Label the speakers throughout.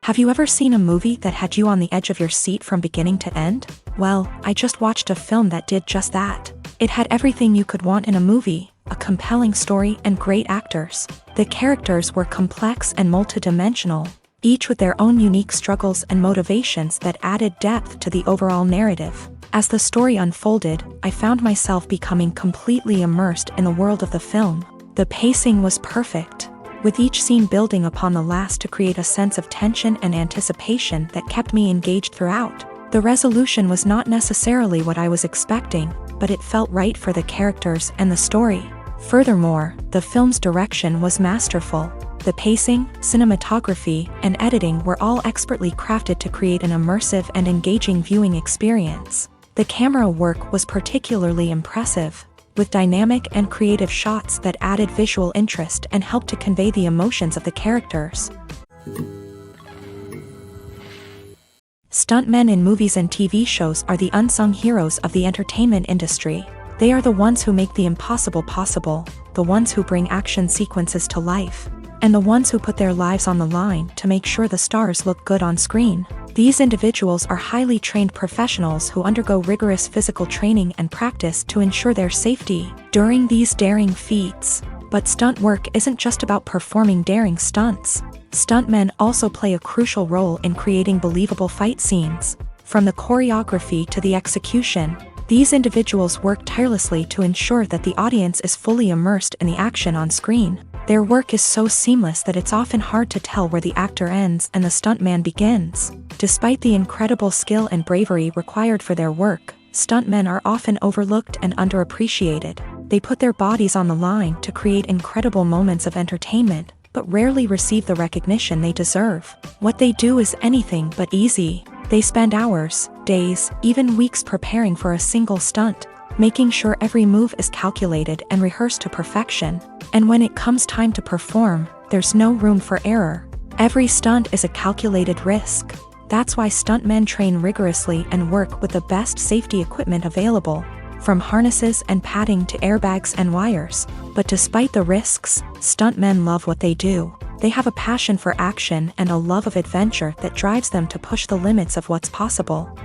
Speaker 1: Have you ever seen a movie that had you on the edge of your seat from beginning to end? Well, I just watched a film that did just that. It had everything you could want in a movie, a compelling story and great actors. The characters were complex and multidimensional, each with their own unique struggles and motivations that added depth to the overall narrative. As the story unfolded, I found myself becoming completely immersed in the world of the film. The pacing was perfect, with each scene building upon the last to create a sense of tension and anticipation that kept me engaged throughout. The resolution was not necessarily what I was expecting, but it felt right for the characters and the story. Furthermore, the film's direction was masterful. The pacing, cinematography, and editing were all expertly crafted to create an immersive and engaging viewing experience. The camera work was particularly impressive, with dynamic and creative shots that added visual interest and helped to convey the emotions of the characters. Stuntmen in movies and TV shows are the unsung heroes of the entertainment industry. They are the ones who make the impossible possible, the ones who bring action sequences to life, and the ones who put their lives on the line to make sure the stars look good on screen. These individuals are highly trained professionals who undergo rigorous physical training and practice to ensure their safety during these daring feats. But stunt work isn't just about performing daring stunts. Stuntmen also play a crucial role in creating believable fight scenes. From the choreography to the execution, these individuals work tirelessly to ensure that the audience is fully immersed in the action on screen. Their work is so seamless that it's often hard to tell where the actor ends and the stuntman begins. Despite the incredible skill and bravery required for their work, stuntmen are often overlooked and underappreciated. They put their bodies on the line to create incredible moments of entertainment, but rarely receive the recognition they deserve. What they do is anything but easy. They spend hours, days, even weeks preparing for a single stunt, making sure every move is calculated and rehearsed to perfection. And when it comes time to perform, there's no room for error. Every stunt is a calculated risk. That's why stuntmen train rigorously and work with the best safety equipment available, from harnesses and padding to airbags and wires. But despite the risks, stuntmen love what they do. They have a passion for action and a love of adventure that drives them to push the limits of what's possible.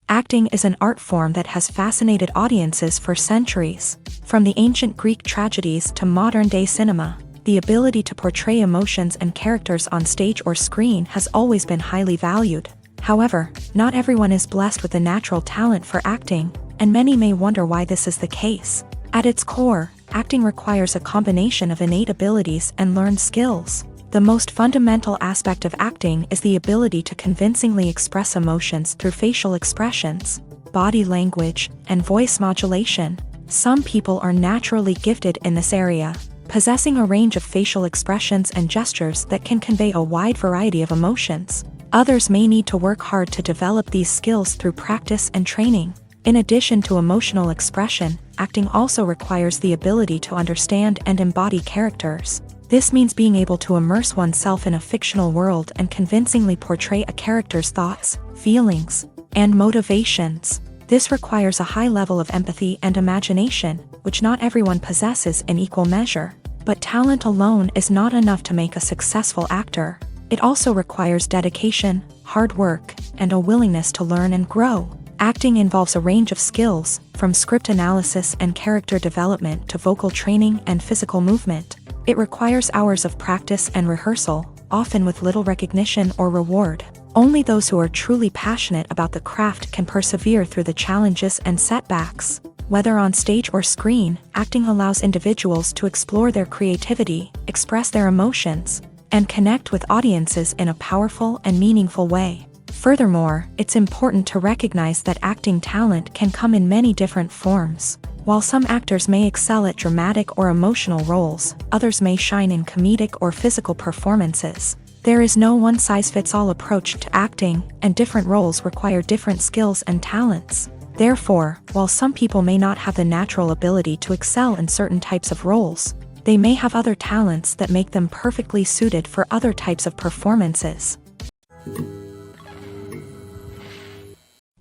Speaker 1: Acting is an art form that has fascinated audiences for centuries. From the ancient Greek tragedies to modern-day cinema, the ability to portray emotions and characters on stage or screen has always been highly valued. However, not everyone is blessed with a natural talent for acting, and many may wonder why this is the case. At its core, acting requires a combination of innate abilities and learned skills. The most fundamental aspect of acting is the ability to convincingly express emotions through facial expressions, body language, and voice modulation. Some people are naturally gifted in this area, possessing a range of facial expressions and gestures that can convey a wide variety of emotions. Others may need to work hard to develop these skills through practice and training. In addition to emotional expression, acting also requires the ability to understand and embody characters. This means being able to immerse oneself in a fictional world and convincingly portray a character's thoughts, feelings, and motivations. This requires a high level of empathy and imagination, which not everyone possesses in equal measure. But talent alone is not enough to make a successful actor. It also requires dedication, hard work, and a willingness to learn and grow. Acting involves a range of skills, from script analysis and character development to vocal training and physical movement. It requires hours of practice and rehearsal, often with little recognition or reward. Only those who are truly passionate about the craft can persevere through the challenges and setbacks. Whether on stage or screen, acting allows individuals to explore their creativity, express their emotions, and connect with audiences in a powerful and meaningful way. Furthermore, it's important to recognize that acting talent can come in many different forms. While some actors may excel at dramatic or emotional roles, others may shine in comedic or physical performances. There is no one-size-fits-all approach to acting, and different roles require different skills and talents. Therefore, while some people may not have the natural ability to excel in certain types of roles, they may have other talents that make them perfectly suited for other types of performances.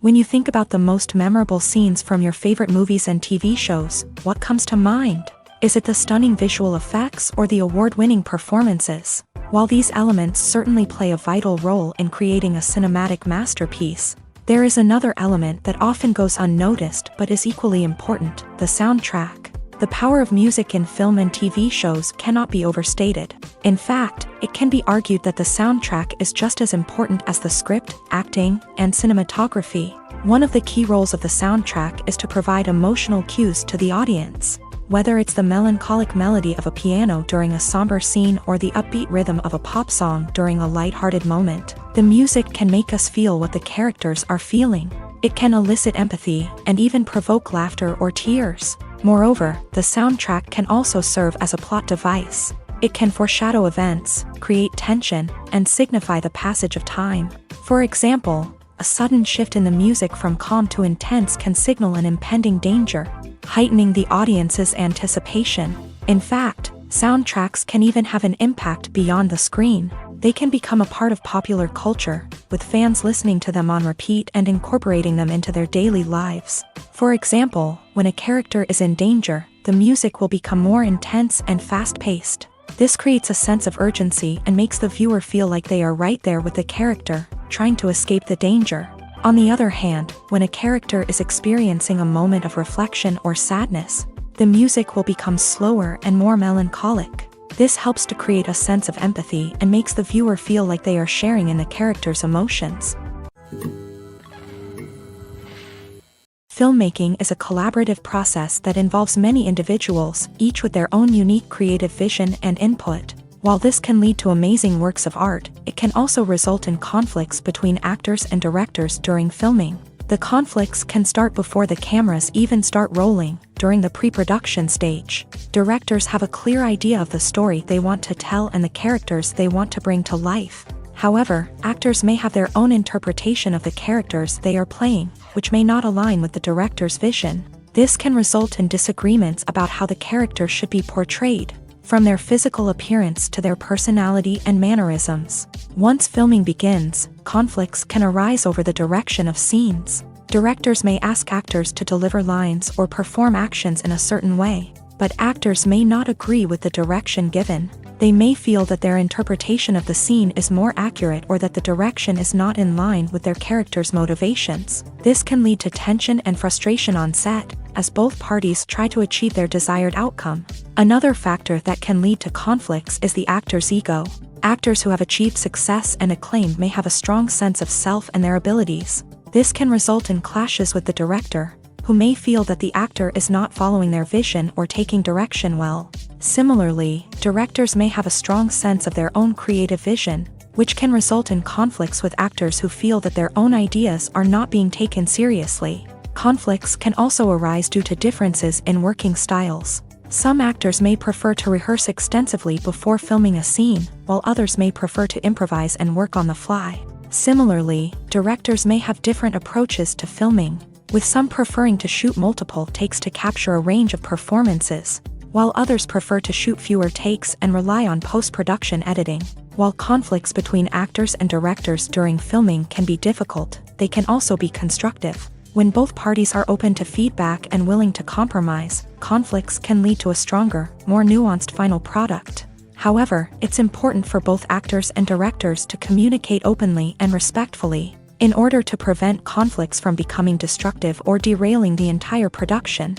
Speaker 1: When you think about the most memorable scenes from your favorite movies and TV shows, what comes to mind? Is it the stunning visual effects or the award-winning performances? While these elements certainly play a vital role in creating a cinematic masterpiece, there is another element that often goes unnoticed but is equally important: the soundtrack. The power of music in film and TV shows cannot be overstated. In fact, it can be argued that the soundtrack is just as important as the script, acting, and cinematography. One of the key roles of the soundtrack is to provide emotional cues to the audience. Whether it's the melancholic melody of a piano during a somber scene or the upbeat rhythm of a pop song during a lighthearted moment, the music can make us feel what the characters are feeling. It can elicit empathy and even provoke laughter or tears. Moreover, the soundtrack can also serve as a plot device. It can foreshadow events, create tension, and signify the passage of time. For example, a sudden shift in the music from calm to intense can signal an impending danger, heightening the audience's anticipation. In fact, soundtracks can even have an impact beyond the screen. They can become a part of popular culture, with fans listening to them on repeat and incorporating them into their daily lives. For example, when a character is in danger, the music will become more intense and fast-paced. This creates a sense of urgency and makes the viewer feel like they are right there with the character, trying to escape the danger. On the other hand, when a character is experiencing a moment of reflection or sadness, the music will become slower and more melancholic. This helps to create a sense of empathy and makes the viewer feel like they are sharing in the character's emotions. Filmmaking is a collaborative process that involves many individuals, each with their own unique creative vision and input. While this can lead to amazing works of art, it can also result in conflicts between actors and directors during filming. The conflicts can start before the cameras even start rolling, during the pre-production stage. Directors have a clear idea of the story they want to tell and the characters they want to bring to life. However, actors may have their own interpretation of the characters they are playing, which may not align with the director's vision. This can result in disagreements about how the character should be portrayed, from their physical appearance to their personality and mannerisms. Once filming begins, conflicts can arise over the direction of scenes. Directors may ask actors to deliver lines or perform actions in a certain way, but actors may not agree with the direction given. They may feel that their interpretation of the scene is more accurate or that the direction is not in line with their character's motivations. This can lead to tension and frustration on set, as both parties try to achieve their desired outcome. Another factor that can lead to conflicts is the actor's ego. Actors who have achieved success and acclaim may have a strong sense of self and their abilities. This can result in clashes with the director, who may feel that the actor is not following their vision or taking direction well. Similarly, directors may have a strong sense of their own creative vision, which can result in conflicts with actors who feel that their own ideas are not being taken seriously. Conflicts can also arise due to differences in working styles. Some actors may prefer to rehearse extensively before filming a scene, while others may prefer to improvise and work on the fly. Similarly, directors may have different approaches to filming, with some preferring to shoot multiple takes to capture a range of performances, while others prefer to shoot fewer takes and rely on post-production editing. While conflicts between actors and directors during filming can be difficult, they can also be constructive. When both parties are open to feedback and willing to compromise, conflicts can lead to a stronger, more nuanced final product. However, it's important for both actors and directors to communicate openly and respectfully, in order to prevent conflicts from becoming destructive or derailing the entire production.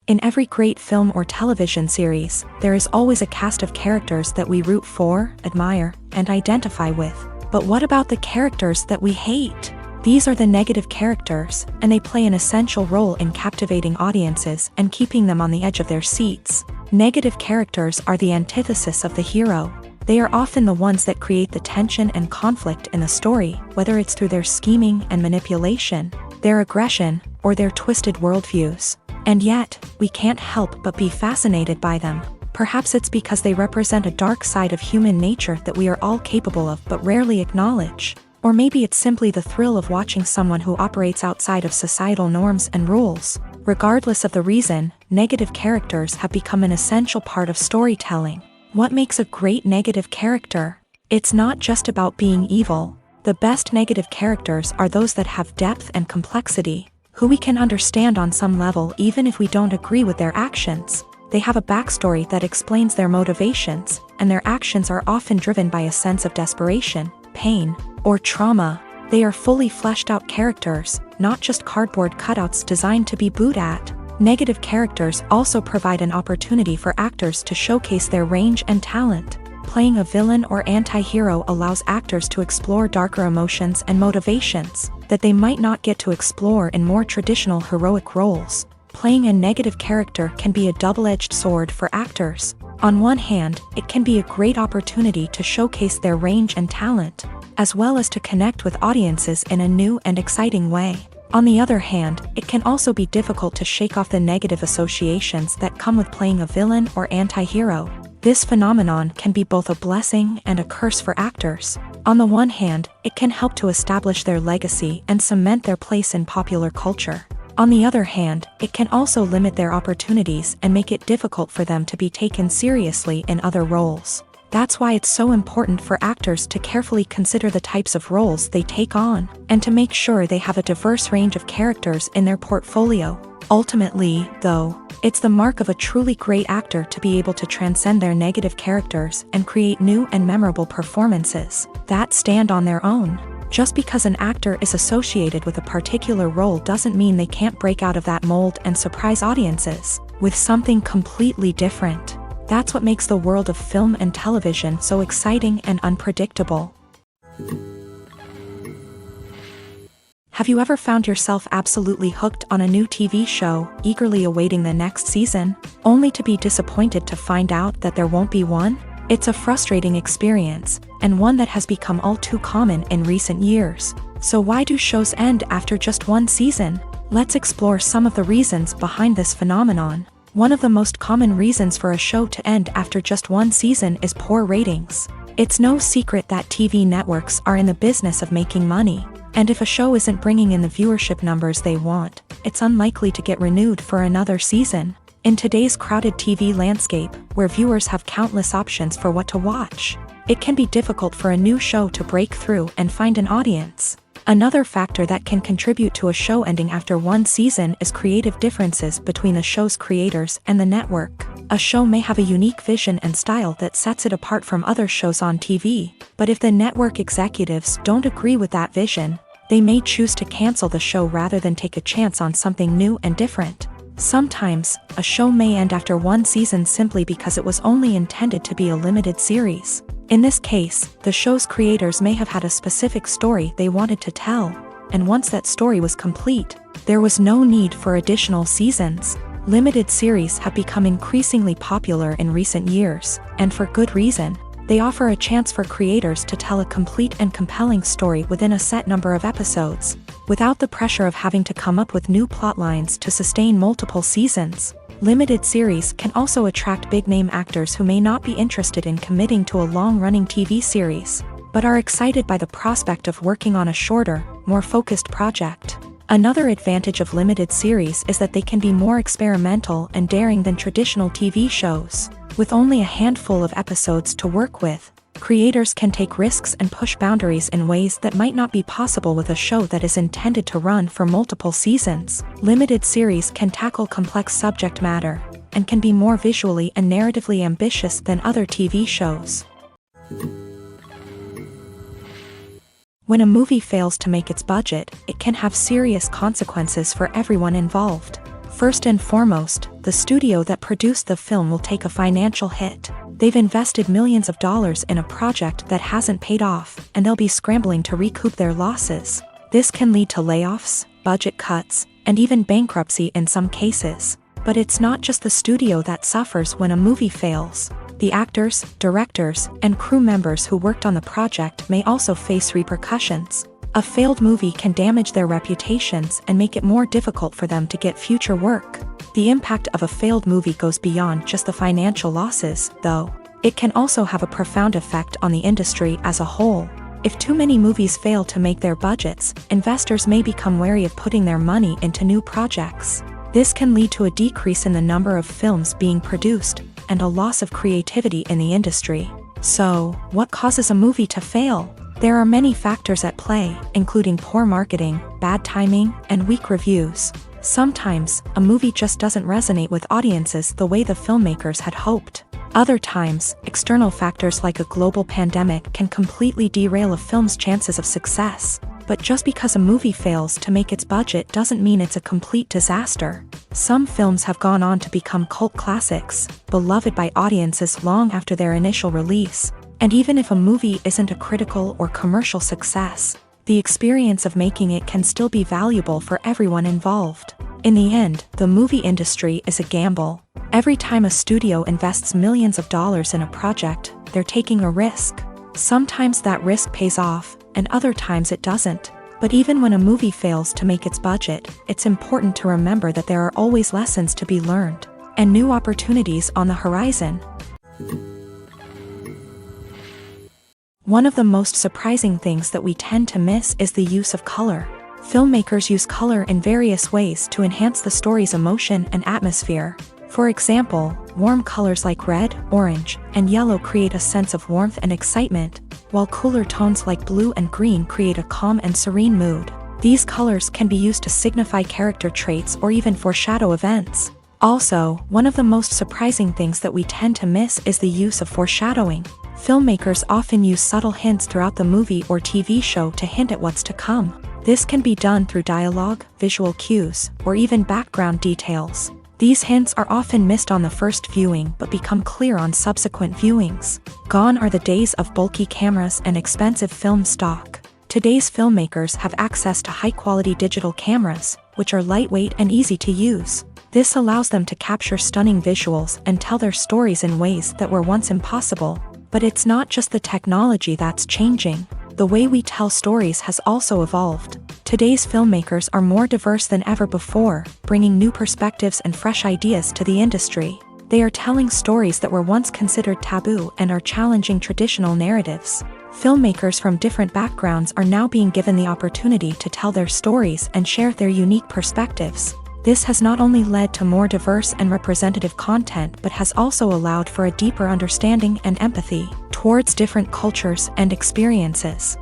Speaker 1: In every great film or television series, there is always a cast of characters that we root for, admire, and identify with. But what about the characters that we hate? These are the negative characters, and they play an essential role in captivating audiences and keeping them on the edge of their seats. Negative characters are the antithesis of the hero. They are often the ones that create the tension and conflict in the story, whether it's through their scheming and manipulation, their aggression, or their twisted worldviews. And yet, we can't help but be fascinated by them. Perhaps it's because they represent a dark side of human nature that we are all capable of but rarely acknowledge. Or maybe it's simply the thrill of watching someone who operates outside of societal norms and rules. Regardless of the reason, negative characters have become an essential part of storytelling. What makes a great negative character? It's not just about being evil. The best negative characters are those that have depth and complexity. who we can understand on some level even if we don't agree with their actions. They have a backstory that explains their motivations, and their actions are often driven by a sense of desperation, pain, or trauma. They are fully fleshed out characters, not just cardboard cutouts designed to be booed at. Negative characters also provide an opportunity for actors to showcase their range and talent. Playing a villain or anti-hero allows actors to explore darker emotions and motivations that they might not get to explore in more traditional heroic roles. Playing a negative character can be a double-edged sword for actors. On one hand, it can be a great opportunity to showcase their range and talent, as well as to connect with audiences in a new and exciting way. On the other hand, it can also be difficult to shake off the negative associations that come with playing a villain or anti-hero. This phenomenon can be both a blessing and a curse for actors. On the one hand, it can help to establish their legacy and cement their place in popular culture. On the other hand, it can also limit their opportunities and make it difficult for them to be taken seriously in other roles. That's why it's so important for actors to carefully consider the types of roles they take on, and to make sure they have a diverse range of characters in their portfolio. Ultimately, though, it's the mark of a truly great actor to be able to transcend their negative characters and create new and memorable performances that stand on their own. Just because an actor is associated with a particular role doesn't mean they can't break out of that mold and surprise audiences with something completely different. That's what makes the world of film and television so exciting and unpredictable. Have you ever found yourself absolutely hooked on a new TV show, eagerly awaiting the next season, only to be disappointed to find out that there won't be one? It's a frustrating experience, and one that has become all too common in recent years. So why do shows end after just one season? Let's explore some of the reasons behind this phenomenon. One of the most common reasons for a show to end after just one season is poor ratings. It's no secret that TV networks are in the business of making money, and if a show isn't bringing in the viewership numbers they want, it's unlikely to get renewed for another season. In today's crowded TV landscape, where viewers have countless options for what to watch, it can be difficult for a new show to break through and find an audience. Another factor that can contribute to a show ending after one season is creative differences between the show's creators and the network. A show may have a unique vision and style that sets it apart from other shows on TV, but if the network executives don't agree with that vision, they may choose to cancel the show rather than take a chance on something new and different. Sometimes, a show may end after one season simply because it was only intended to be a limited series. In this case, the show's creators may have had a specific story they wanted to tell, and once that story was complete, there was no need for additional seasons. Limited series have become increasingly popular in recent years, and for good reason. They offer a chance for creators to tell a complete and compelling story within a set number of episodes, without the pressure of having to come up with new plotlines to sustain multiple seasons. Limited series can also attract big-name actors who may not be interested in committing to a long-running TV series, but are excited by the prospect of working on a shorter, more focused project. Another advantage of limited series is that they can be more experimental and daring than traditional TV shows. With only a handful of episodes to work with, creators can take risks and push boundaries in ways that might not be possible with a show that is intended to run for multiple seasons. Limited series can tackle complex subject matter, and can be more visually and narratively ambitious than other TV shows. When a movie fails to make its budget, it can have serious consequences for everyone involved. First and foremost, the studio that produced the film will take a financial hit. They've invested millions of dollars in a project that hasn't paid off, and they'll be scrambling to recoup their losses. This can lead to layoffs, budget cuts, and even bankruptcy in some cases. But it's not just the studio that suffers when a movie fails. The actors, directors, and crew members who worked on the project may also face repercussions. A failed movie can damage their reputations and make it more difficult for them to get future work. The impact of a failed movie goes beyond just the financial losses, though. It can also have a profound effect on the industry as a whole. If too many movies fail to make their budgets, investors may become wary of putting their money into new projects. This can lead to a decrease in the number of films being produced, and a loss of creativity in the industry. So, what causes a movie to fail? There are many factors at play, including poor marketing, bad timing, and weak reviews. Sometimes, a movie just doesn't resonate with audiences the way the filmmakers had hoped. Other times, external factors like a global pandemic can completely derail a film's chances of success. But just because a movie fails to make its budget doesn't mean it's a complete disaster. Some films have gone on to become cult classics, beloved by audiences long after their initial release. And even if a movie isn't a critical or commercial success, the experience of making it can still be valuable for everyone involved. In the end, the movie industry is a gamble. Every time a studio invests millions of dollars in a project, they're taking a risk. Sometimes that risk pays off, and other times it doesn't. But even when a movie fails to make its budget, it's important to remember that there are always lessons to be learned, and new opportunities on the horizon. One of the most surprising things that we tend to miss is the use of color. Filmmakers use color in various ways to enhance the story's emotion and atmosphere. For example, warm colors like red, orange, and yellow create a sense of warmth and excitement, while cooler tones like blue and green create a calm and serene mood. These colors can be used to signify character traits or even foreshadow events. Also, one of the most surprising things that we tend to miss is the use of foreshadowing. Filmmakers often use subtle hints throughout the movie or TV show to hint at what's to come. This can be done through dialogue, visual cues, or even background details. These hints are often missed on the first viewing but become clear on subsequent viewings. Gone are the days of bulky cameras and expensive film stock. Today's filmmakers have access to high-quality digital cameras, which are lightweight and easy to use. This allows them to capture stunning visuals and tell their stories in ways that were once impossible. But it's not just the technology that's changing. The way we tell stories has also evolved. Today's filmmakers are more diverse than ever before, bringing new perspectives and fresh ideas to the industry. They are telling stories that were once considered taboo and are challenging traditional narratives. Filmmakers from different backgrounds are now being given the opportunity to tell their stories and share their unique perspectives. This has not only led to more diverse and representative content but has also allowed for a deeper understanding and empathy towards different cultures and experiences.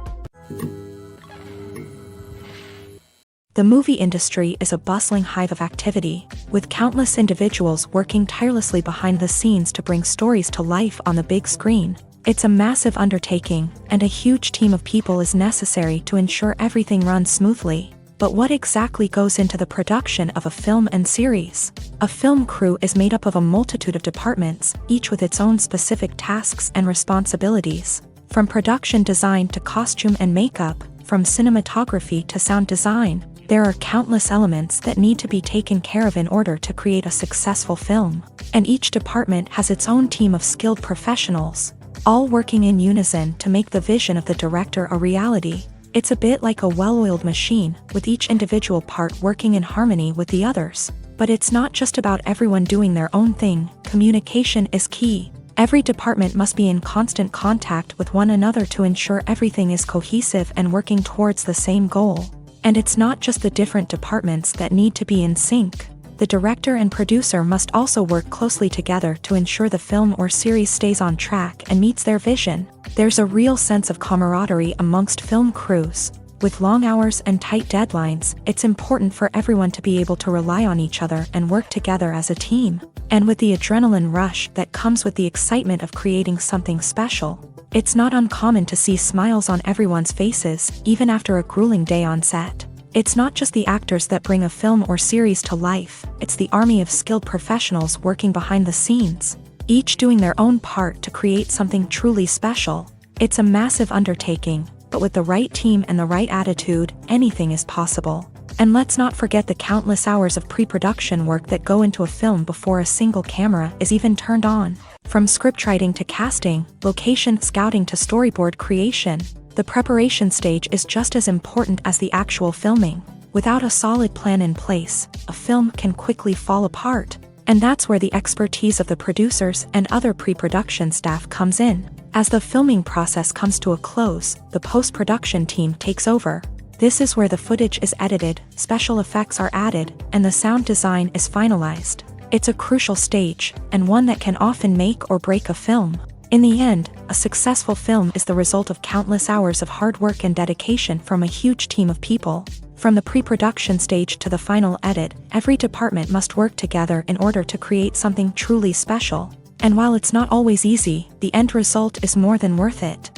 Speaker 1: The movie industry is a bustling hive of activity, with countless individuals working tirelessly behind the scenes to bring stories to life on the big screen. It's a massive undertaking, and a huge team of people is necessary to ensure everything runs smoothly. But what exactly goes into the production of a film and series? A film crew is made up of a multitude of departments, each with its own specific tasks and responsibilities. From production design to costume and makeup, from cinematography to sound design, there are countless elements that need to be taken care of in order to create a successful film. And each department has its own team of skilled professionals, all working in unison to make the vision of the director a reality. It's a bit like a well-oiled machine, with each individual part working in harmony with the others. But it's not just about everyone doing their own thing. Communication is key. Every department must be in constant contact with one another to ensure everything is cohesive and working towards the same goal. And it's not just the different departments that need to be in sync. The director and producer must also work closely together to ensure the film or series stays on track and meets their vision. There's a real sense of camaraderie amongst film crews. With long hours and tight deadlines, it's important for everyone to be able to rely on each other and work together as a team. And with the adrenaline rush that comes with the excitement of creating something special, it's not uncommon to see smiles on everyone's faces, even after a grueling day on set. It's not just the actors that bring a film or series to life, it's the army of skilled professionals working behind the scenes, each doing their own part to create something truly special. It's a massive undertaking, but with the right team and the right attitude, anything is possible. And let's not forget the countless hours of pre-production work that go into a film before a single camera is even turned on. From scriptwriting to casting, location scouting to storyboard creation, the preparation stage is just as important as the actual filming. Without a solid plan in place, a film can quickly fall apart. And that's where the expertise of the producers and other pre-production staff comes in. As the filming process comes to a close, the post-production team takes over. This is where the footage is edited, special effects are added, and the sound design is finalized. It's a crucial stage, and one that can often make or break a film. In the end, a successful film is the result of countless hours of hard work and dedication from a huge team of people. From the pre-production stage to the final edit, every department must work together in order to create something truly special. And while it's not always easy, the end result is more than worth it.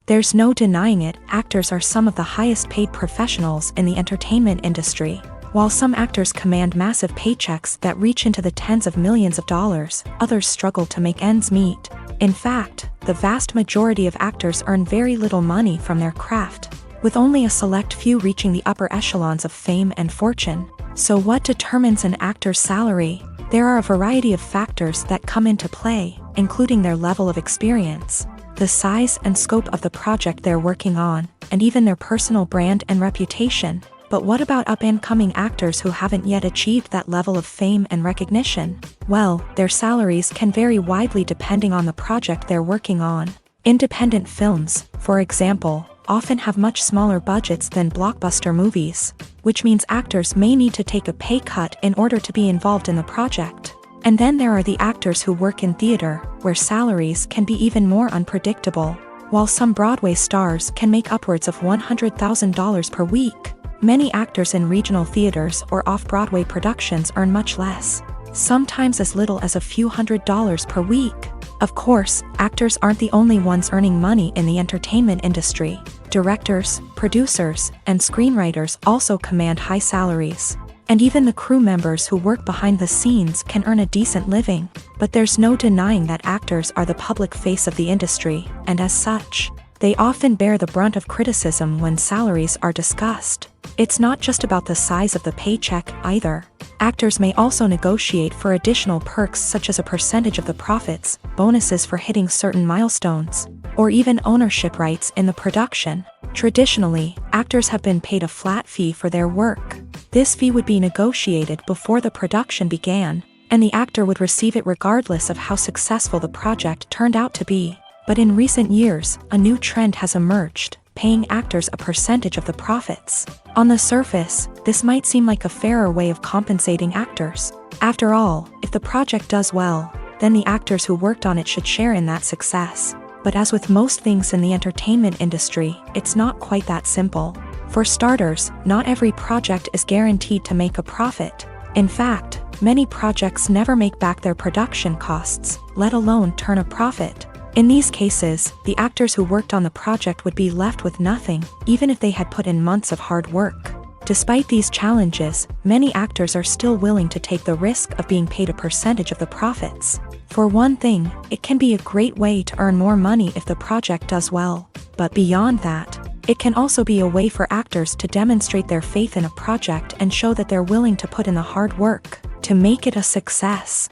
Speaker 1: There's no denying it, actors are some of the highest paid professionals in the entertainment industry. While some actors command massive paychecks that reach into the tens of millions of dollars, others struggle to make ends meet. In fact, the vast majority of actors earn very little money from their craft, with only a select few reaching the upper echelons of fame and fortune. So what determines an actor's salary? There are a variety of factors that come into play, including their level of experience, the size and scope of the project they're working on, and even their personal brand and reputation. But what about up-and-coming actors who haven't yet achieved that level of fame and recognition? Well, their salaries can vary widely depending on the project they're working on. Independent films, for example, often have much smaller budgets than blockbuster movies, which means actors may need to take a pay cut in order to be involved in the project. And then there are the actors who work in theater, where salaries can be even more unpredictable. While some Broadway stars can make upwards of $100,000 per week, many actors in regional theaters or off-Broadway productions earn much less, sometimes as little as a few $100s per week. Of course, actors aren't the only ones earning money in the entertainment industry. Directors, producers, and screenwriters also command high salaries. And even the crew members who work behind the scenes can earn a decent living. But there's no denying that actors are the public face of the industry, and as such, they often bear the brunt of criticism when salaries are discussed. It's not just about the size of the paycheck, either. Actors may also negotiate for additional perks such as a percentage of the profits, bonuses for hitting certain milestones, or even ownership rights in the production. Traditionally, actors have been paid a flat fee for their work. This fee would be negotiated before the production began, and the actor would receive it regardless of how successful the project turned out to be. But in recent years, a new trend has emerged, paying actors a percentage of the profits. On the surface, this might seem like a fairer way of compensating actors. After all, if the project does well, then the actors who worked on it should share in that success. But as with most things in the entertainment industry, it's not quite that simple. For starters, not every project is guaranteed to make a profit. In fact, many projects never make back their production costs, let alone turn a profit. In these cases, the actors who worked on the project would be left with nothing, even if they had put in months of hard work. Despite these challenges, many actors are still willing to take the risk of being paid a percentage of the profits. For one thing, it can be a great way to earn more money if the project does well. But beyond that, it can also be a way for actors to demonstrate their faith in a project and show that they're willing to put in the hard work to make it a success.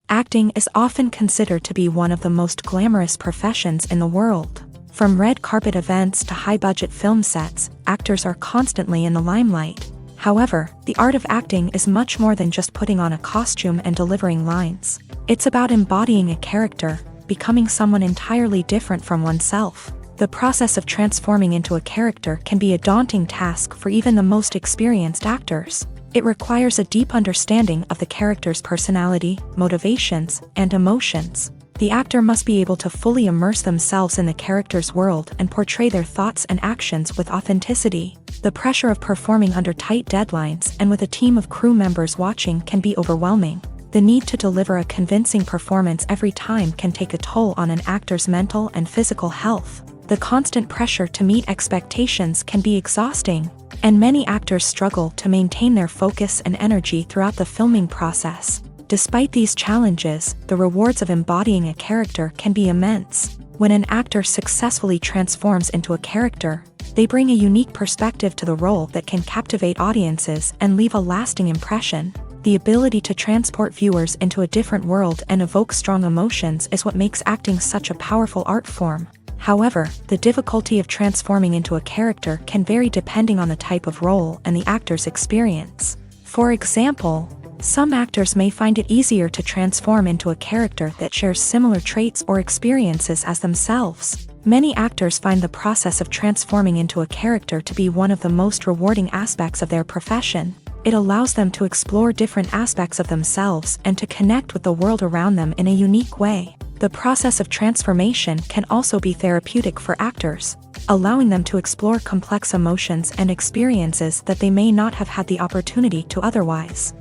Speaker 1: Acting is often considered to be one of the most glamorous professions in the world. From red carpet events to high-budget film sets, actors are constantly in the limelight. However, the art of acting is much more than just putting on a costume and delivering lines. It's about embodying a character, becoming someone entirely different from oneself. The process of transforming into a character can be a daunting task for even the most experienced actors. It requires a deep understanding of the character's personality, motivations, and emotions. The actor must be able to fully immerse themselves in the character's world and portray their thoughts and actions with authenticity. The pressure of performing under tight deadlines and with a team of crew members watching can be overwhelming. The need to deliver a convincing performance every time can take a toll on an actor's mental and physical health. The constant pressure to meet expectations can be exhausting, and many actors struggle to maintain their focus and energy throughout the filming process. Despite these challenges, the rewards of embodying a character can be immense. When an actor successfully transforms into a character, they bring a unique perspective to the role that can captivate audiences and leave a lasting impression. The ability to transport viewers into a different world and evoke strong emotions is what makes acting such a powerful art form. However, the difficulty of transforming into a character can vary depending on the type of role and the actor's experience. For example, some actors may find it easier to transform into a character that shares similar traits or experiences as themselves. Many actors find the process of transforming into a character to be one of the most rewarding aspects of their profession. It allows them to explore different aspects of themselves and to connect with the world around them in a unique way. The process of transformation can also be therapeutic for actors, allowing them to explore complex emotions and experiences that they may not have had the opportunity to otherwise.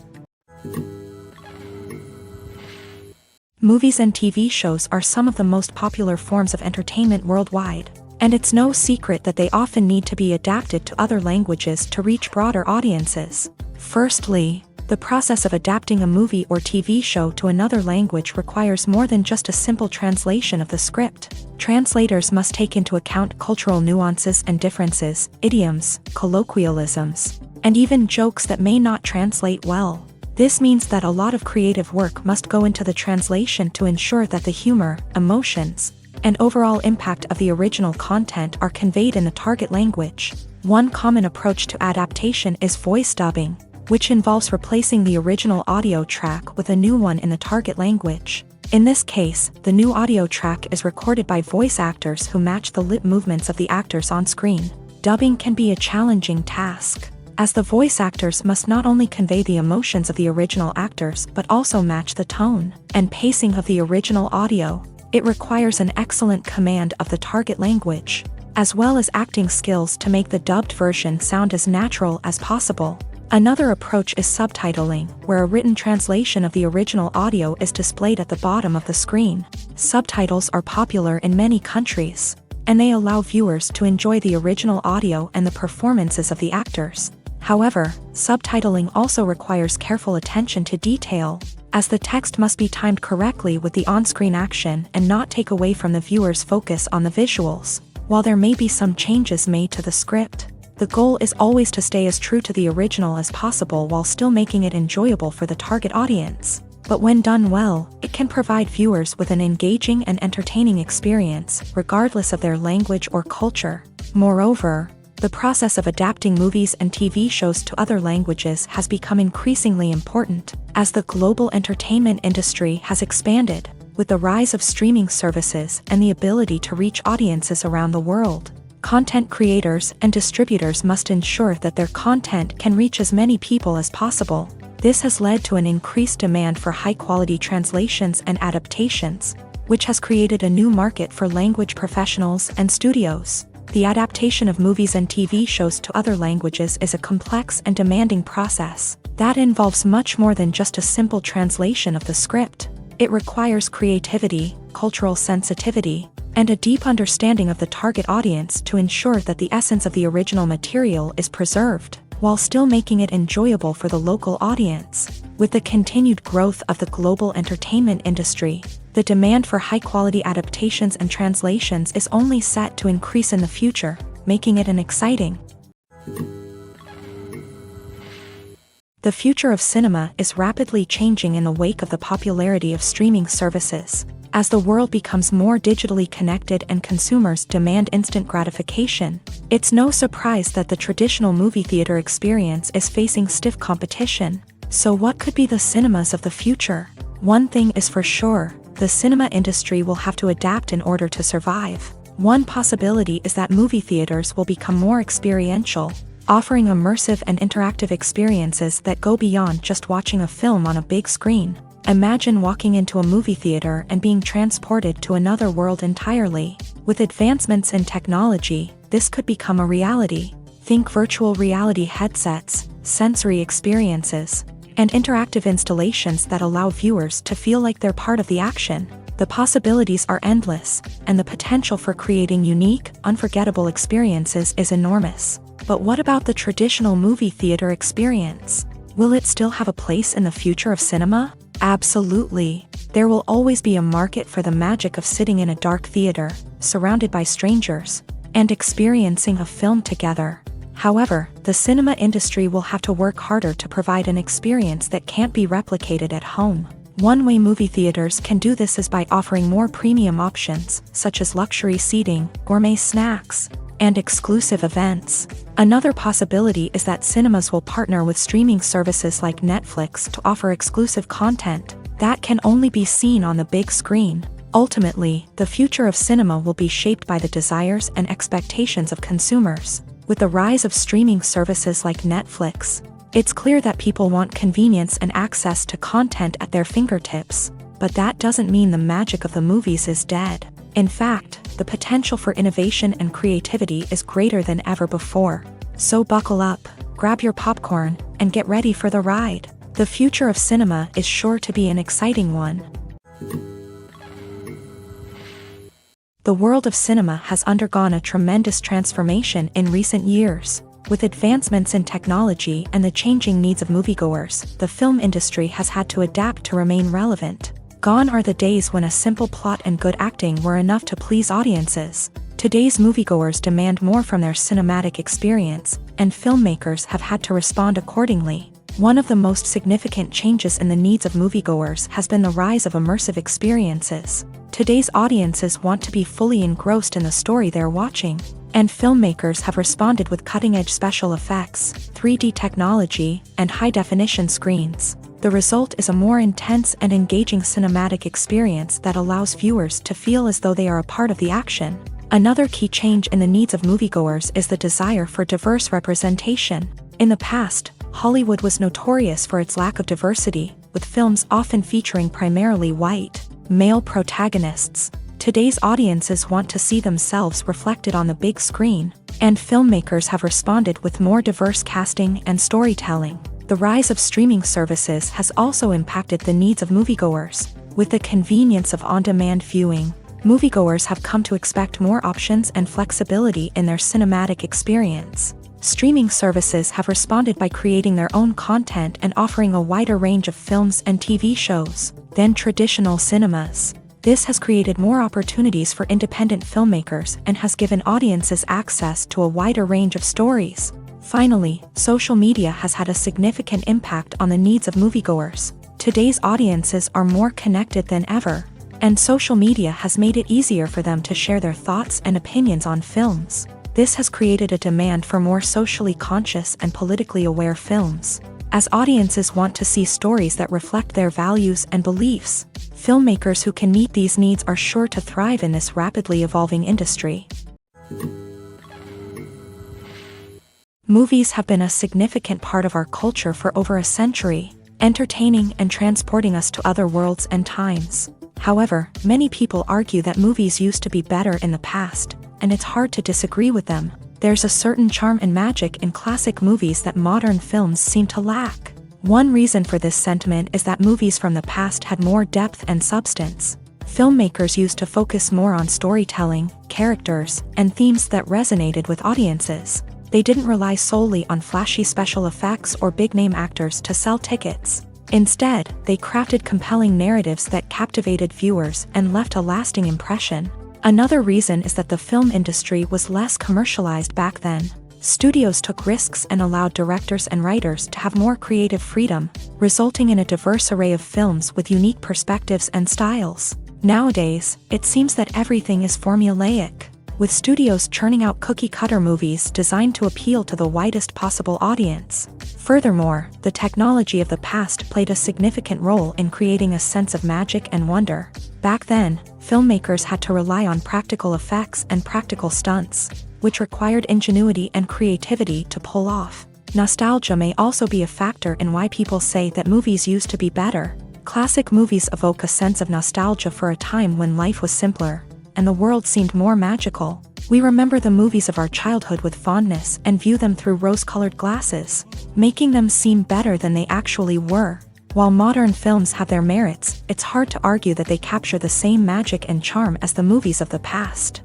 Speaker 1: Movies and TV shows are some of the most popular forms of entertainment worldwide, and it's no secret that they often need to be adapted to other languages to reach broader audiences. Firstly, the process of adapting a movie or TV show to another language requires more than just a simple translation of the script. Translators must take into account cultural nuances and differences, idioms, colloquialisms, and even jokes that may not translate well. This means that a lot of creative work must go into the translation to ensure that the humor, emotions, and overall impact of the original content are conveyed in the target language. One common approach to adaptation is voice dubbing, which involves replacing the original audio track with a new one in the target language. In this case, the new audio track is recorded by voice actors who match the lip movements of the actors on screen. Dubbing can be a challenging task, as the voice actors must not only convey the emotions of the original actors but also match the tone and pacing of the original audio. It requires an excellent command of the target language, as well as acting skills to make the dubbed version sound as natural as possible. Another approach is subtitling, where a written translation of the original audio is displayed at the bottom of the screen. Subtitles are popular in many countries, and they allow viewers to enjoy the original audio and the performances of the actors. However, subtitling also requires careful attention to detail, as the text must be timed correctly with the on-screen action and not take away from the viewer's focus on the visuals. While there may be some changes made to the script, the goal is always to stay as true to the original as possible while still making it enjoyable for the target audience. But when done well, it can provide viewers with an engaging and entertaining experience, regardless of their language or culture. Moreover, the process of adapting movies and TV shows to other languages has become increasingly important, as the global entertainment industry has expanded, with the rise of streaming services and the ability to reach audiences around the world. Content creators and distributors must ensure that their content can reach as many people as possible. This has led to an increased demand for high-quality translations and adaptations, which has created a new market for language professionals and studios. The adaptation of movies and TV shows to other languages is a complex and demanding process that involves much more than just a simple translation of the script. It requires creativity, cultural sensitivity, and a deep understanding of the target audience to ensure that the essence of the original material is preserved, while still making it enjoyable for the local audience. With the continued growth of the global entertainment industry, the demand for high-quality adaptations and translations is only set to increase in the future, making it an exciting. The future of cinema is rapidly changing in the wake of the popularity of streaming services. As the world becomes more digitally connected and consumers demand instant gratification, it's no surprise that the traditional movie theater experience is facing stiff competition. So what could be the cinemas of the future? One thing is for sure, the cinema industry will have to adapt in order to survive. One possibility is that movie theaters will become more experiential, offering immersive and interactive experiences that go beyond just watching a film on a big screen. Imagine walking into a movie theater and being transported to another world entirely. With advancements in technology, this could become a reality. Think virtual reality headsets, sensory experiences, and interactive installations that allow viewers to feel like they're part of the action. The possibilities are endless, and the potential for creating unique, unforgettable experiences is enormous. But what about the traditional movie theater experience? Will it still have a place in the future of cinema? Absolutely. There will always be a market for the magic of sitting in a dark theater, surrounded by strangers, and experiencing a film together. However, the cinema industry will have to work harder to provide an experience that can't be replicated at home. One way movie theaters can do this is by offering more premium options, such as luxury seating, gourmet snacks, and exclusive events. Another possibility is that cinemas will partner with streaming services like Netflix to offer exclusive content that can only be seen on the big screen. Ultimately, the future of cinema will be shaped by the desires and expectations of consumers. With the rise of streaming services like Netflix, It's clear that people want convenience and access to content at their fingertips, but that doesn't mean the magic of the movies is dead. In fact, the potential for innovation and creativity is greater than ever before. So buckle up, grab your popcorn, and get ready for the ride. The future of cinema is sure to be an exciting one. The world of cinema has undergone a tremendous transformation in recent years. With advancements in technology and the changing needs of moviegoers, the film industry has had to adapt to remain relevant. Gone are the days when a simple plot and good acting were enough to please audiences. Today's moviegoers demand more from their cinematic experience, and filmmakers have had to respond accordingly. One of the most significant changes in the needs of moviegoers has been the rise of immersive experiences. Today's audiences want to be fully engrossed in the story they're watching, and filmmakers have responded with cutting-edge special effects, 3D technology, and high-definition screens. The result is a more intense and engaging cinematic experience that allows viewers to feel as though they are a part of the action. Another key change in the needs of moviegoers is the desire for diverse representation. In the past, Hollywood was notorious for its lack of diversity, with films often featuring primarily white, male protagonists. Today's audiences want to see themselves reflected on the big screen, and filmmakers have responded with more diverse casting and storytelling. The rise of streaming services has also impacted the needs of moviegoers. With the convenience of on-demand viewing, moviegoers have come to expect more options and flexibility in their cinematic experience. Streaming services have responded by creating their own content and offering a wider range of films and TV shows than traditional cinemas. This has created more opportunities for independent filmmakers and has given audiences access to a wider range of stories. Finally, social media has had a significant impact on the needs of moviegoers. Today's audiences are more connected than ever, and social media has made it easier for them to share their thoughts and opinions on films. This has created a demand for more socially conscious and politically aware films. As audiences want to see stories that reflect their values and beliefs, filmmakers who can meet these needs are sure to thrive in this rapidly evolving industry. Movies have been a significant part of our culture for over a century, entertaining and transporting us to other worlds and times. However, many people argue that movies used to be better in the past, and it's hard to disagree with them. There's a certain charm and magic in classic movies that modern films seem to lack. One reason for this sentiment is that movies from the past had more depth and substance. Filmmakers used to focus more on storytelling, characters, and themes that resonated with audiences. They didn't rely solely on flashy special effects or big-name actors to sell tickets. Instead, they crafted compelling narratives that captivated viewers and left a lasting impression. Another reason is that the film industry was less commercialized back then. Studios took risks and allowed directors and writers to have more creative freedom, resulting in a diverse array of films with unique perspectives and styles. Nowadays, it seems that everything is formulaic, with studios churning out cookie-cutter movies designed to appeal to the widest possible audience. Furthermore, the technology of the past played a significant role in creating a sense of magic and wonder. Back then, filmmakers had to rely on practical effects and practical stunts, which required ingenuity and creativity to pull off. Nostalgia may also be a factor in why people say that movies used to be better. Classic movies evoke a sense of nostalgia for a time when life was simpler, and the world seemed more magical. We remember the movies of our childhood with fondness and view them through rose-colored glasses, making them seem better than they actually were. While modern films have their merits, it's hard to argue that they capture the same magic and charm as the movies of the past.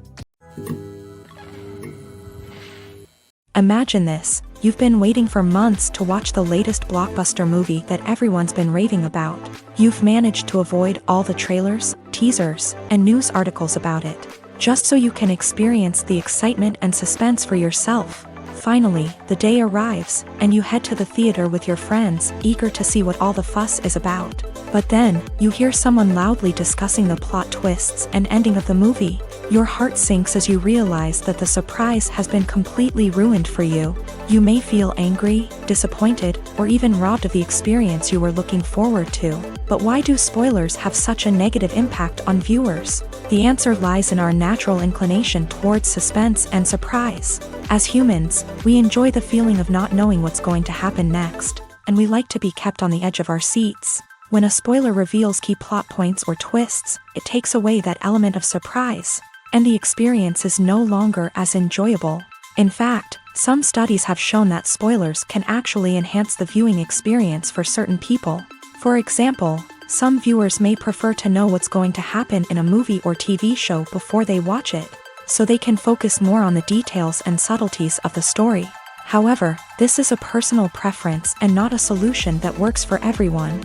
Speaker 1: Imagine this: you've been waiting for months to watch the latest blockbuster movie that everyone's been raving about. You've managed to avoid all the trailers, teasers, and news articles about it, just so you can experience the excitement and suspense for yourself. Finally, the day arrives, and you head to the theater with your friends, eager to see what all the fuss is about. But then, you hear someone loudly discussing the plot twists and ending of the movie. Your heart sinks as you realize that the surprise has been completely ruined for you. You may feel angry, disappointed, or even robbed of the experience you were looking forward to. But why do spoilers have such a negative impact on viewers? The answer lies in our natural inclination towards suspense and surprise. As humans, we enjoy the feeling of not knowing what's going to happen next, and we like to be kept on the edge of our seats. When a spoiler reveals key plot points or twists, it takes away that element of surprise, and the experience is no longer as enjoyable. In fact, some studies have shown that spoilers can actually enhance the viewing experience for certain people. For example, some viewers may prefer to know what's going to happen in a movie or TV show before they watch it, so they can focus more on the details and subtleties of the story. However, this is a personal preference and not a solution that works for everyone.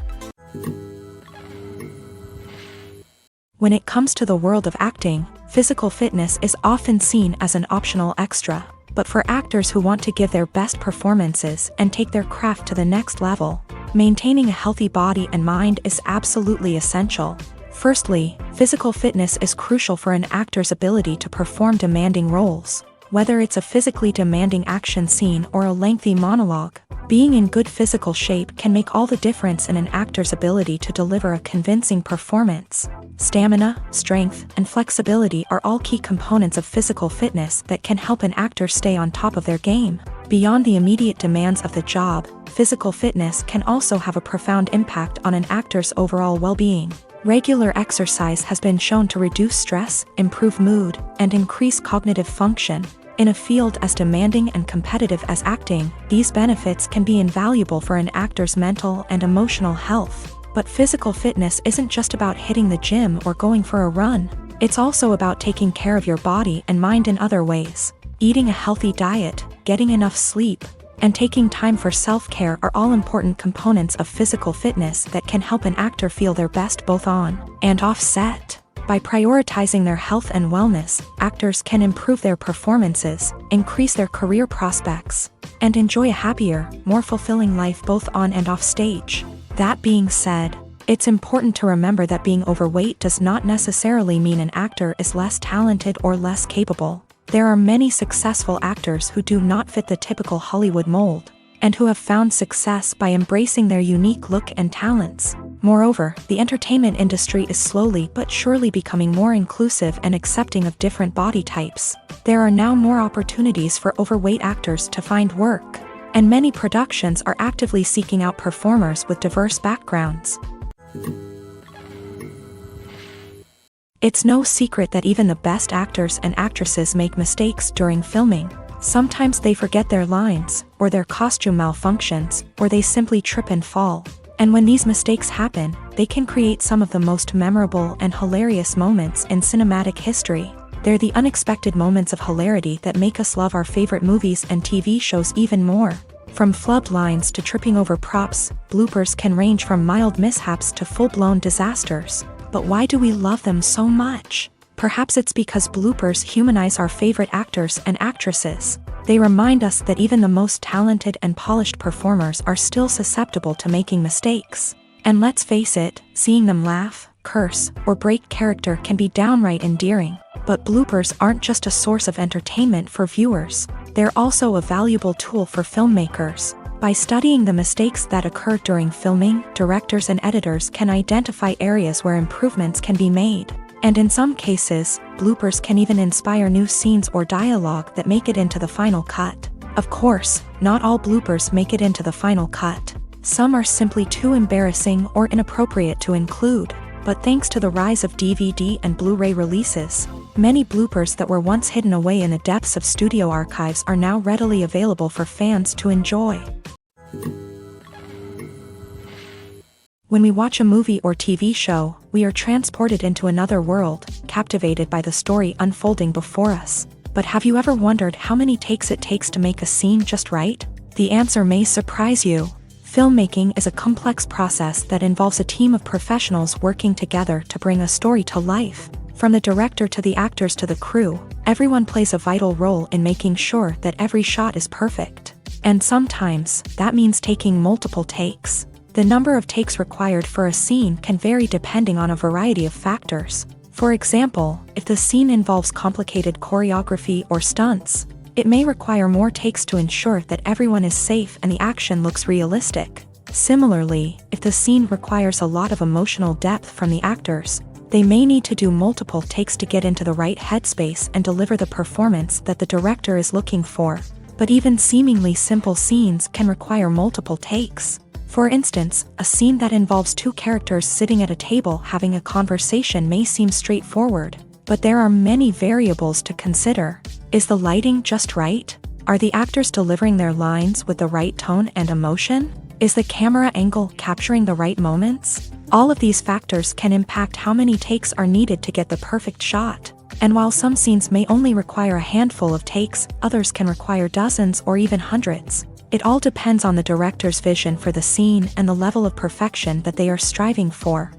Speaker 1: When it comes to the world of acting, physical fitness is often seen as an optional extra. But for actors who want to give their best performances and take their craft to the next level, maintaining a healthy body and mind is absolutely essential. Firstly, physical fitness is crucial for an actor's ability to perform demanding roles. Whether it's a physically demanding action scene or a lengthy monologue, being in good physical shape can make all the difference in an actor's ability to deliver a convincing performance. Stamina, strength, and flexibility are all key components of physical fitness that can help an actor stay on top of their game. Beyond the immediate demands of the job, physical fitness can also have a profound impact on an actor's overall well-being. Regular exercise has been shown to reduce stress, improve mood, and increase cognitive function. In a field as demanding and competitive as acting, these benefits can be invaluable for an actor's mental and emotional health. But physical fitness isn't just about hitting the gym or going for a run. It's also about taking care of your body and mind in other ways. Eating a healthy diet, getting enough sleep, and taking time for self-care are all important components of physical fitness that can help an actor feel their best both on and off set. By prioritizing their health and wellness, actors can improve their performances, increase their career prospects, and enjoy a happier, more fulfilling life both on and off stage. That being said, it's important to remember that being overweight does not necessarily mean an actor is less talented or less capable. There are many successful actors who do not fit the typical Hollywood mold, and who have found success by embracing their unique look and talents. Moreover, the entertainment industry is slowly but surely becoming more inclusive and accepting of different body types. There are now more opportunities for overweight actors to find work, and many productions are actively seeking out performers with diverse backgrounds. It's no secret that even the best actors and actresses make mistakes during filming. Sometimes they forget their lines, or their costume malfunctions, or they simply trip and fall. And when these mistakes happen, they can create some of the most memorable and hilarious moments in cinematic history. They're the unexpected moments of hilarity that make us love our favorite movies and TV shows even more. From flubbed lines to tripping over props, bloopers can range from mild mishaps to full-blown disasters. But why do we love them so much? Perhaps it's because bloopers humanize our favorite actors and actresses. They remind us that even the most talented and polished performers are still susceptible to making mistakes. And let's face it, seeing them laugh, curse, or break character can be downright endearing. But bloopers aren't just a source of entertainment for viewers. They're also a valuable tool for filmmakers. By studying the mistakes that occur during filming, directors and editors can identify areas where improvements can be made. And in some cases, bloopers can even inspire new scenes or dialogue that make it into the final cut. Of course, not all bloopers make it into the final cut. Some are simply too embarrassing or inappropriate to include. But thanks to the rise of DVD and Blu-ray releases, many bloopers that were once hidden away in the depths of studio archives are now readily available for fans to enjoy. When we watch a movie or TV show, we are transported into another world, captivated by the story unfolding before us. But have you ever wondered how many takes it takes to make a scene just right? The answer may surprise you. Filmmaking is a complex process that involves a team of professionals working together to bring a story to life. From the director to the actors to the crew, everyone plays a vital role in making sure that every shot is perfect. And sometimes, that means taking multiple takes. The number of takes required for a scene can vary depending on a variety of factors. For example, if the scene involves complicated choreography or stunts, it may require more takes to ensure that everyone is safe and the action looks realistic. Similarly, if the scene requires a lot of emotional depth from the actors, They may need to do multiple takes to get into the right headspace and deliver the performance that the director is looking for. But even seemingly simple scenes can require multiple takes. For instance, a scene that involves two characters sitting at a table having a conversation may seem straightforward, but there are many variables to consider. Is the lighting just right? Are the actors delivering their lines with the right tone and emotion? Is the camera angle capturing the right moments? All of these factors can impact how many takes are needed to get the perfect shot. And while some scenes may only require a handful of takes, others can require dozens or even hundreds. It all depends on the director's vision for the scene and the level of perfection that they are striving for.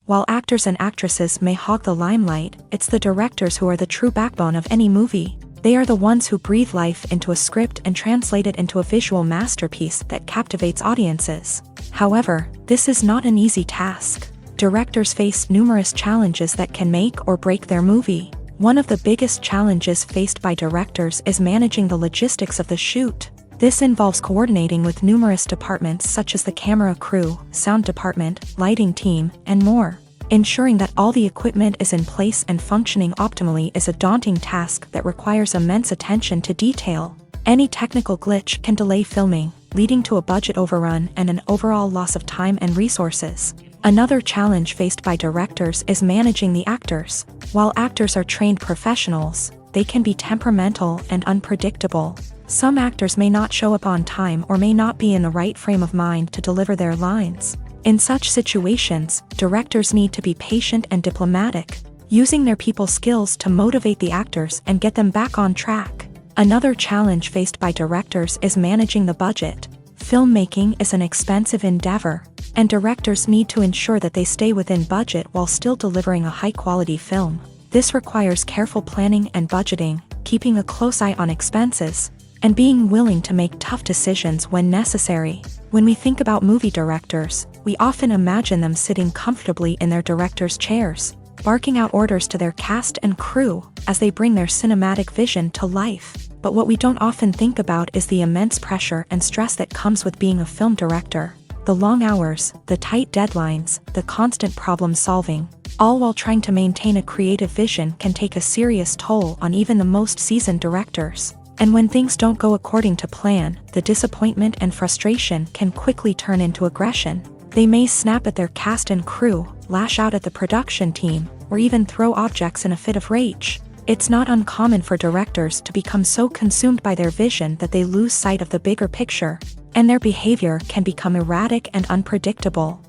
Speaker 1: While actors and actresses may hog the limelight, it's the directors who are the true backbone of any movie. They are the ones who breathe life into a script and translate it into a visual masterpiece that captivates audiences. However, this is not an easy task. Directors face numerous challenges that can make or break their movie. One of the biggest challenges faced by directors is managing the logistics of the shoot. This involves coordinating with numerous departments such as the camera crew, sound department, lighting team, and more. Ensuring that all the equipment is in place and functioning optimally is a daunting task that requires immense attention to detail. Any technical glitch can delay filming, leading to a budget overrun and an overall loss of time and resources. Another challenge faced by directors is managing the actors. While actors are trained professionals, they can be temperamental and unpredictable. Some actors may not show up on time or may not be in the right frame of mind to deliver their lines. In such situations, directors need to be patient and diplomatic, using their people skills to motivate the actors and get them back on track. Another challenge faced by directors is managing the budget. Filmmaking is an expensive endeavor, and directors need to ensure that they stay within budget while still delivering a high-quality film. This requires careful planning and budgeting, keeping a close eye on expenses, and being willing to make tough decisions when necessary. When we think about movie directors, we often imagine them sitting comfortably in their director's chairs, barking out orders to their cast and crew as they bring their cinematic vision to life. But what we don't often think about is the immense pressure and stress that comes with being a film director. The long hours, the tight deadlines, the constant problem solving, all while trying to maintain a creative vision can take a serious toll on even the most seasoned directors. And when things don't go according to plan, the disappointment and frustration can quickly turn into aggression. They may snap at their cast and crew, lash out at the production team, or even throw objects in a fit of rage. It's not uncommon for directors to become so consumed by their vision that they lose sight of the bigger picture, and their behavior can become erratic and unpredictable.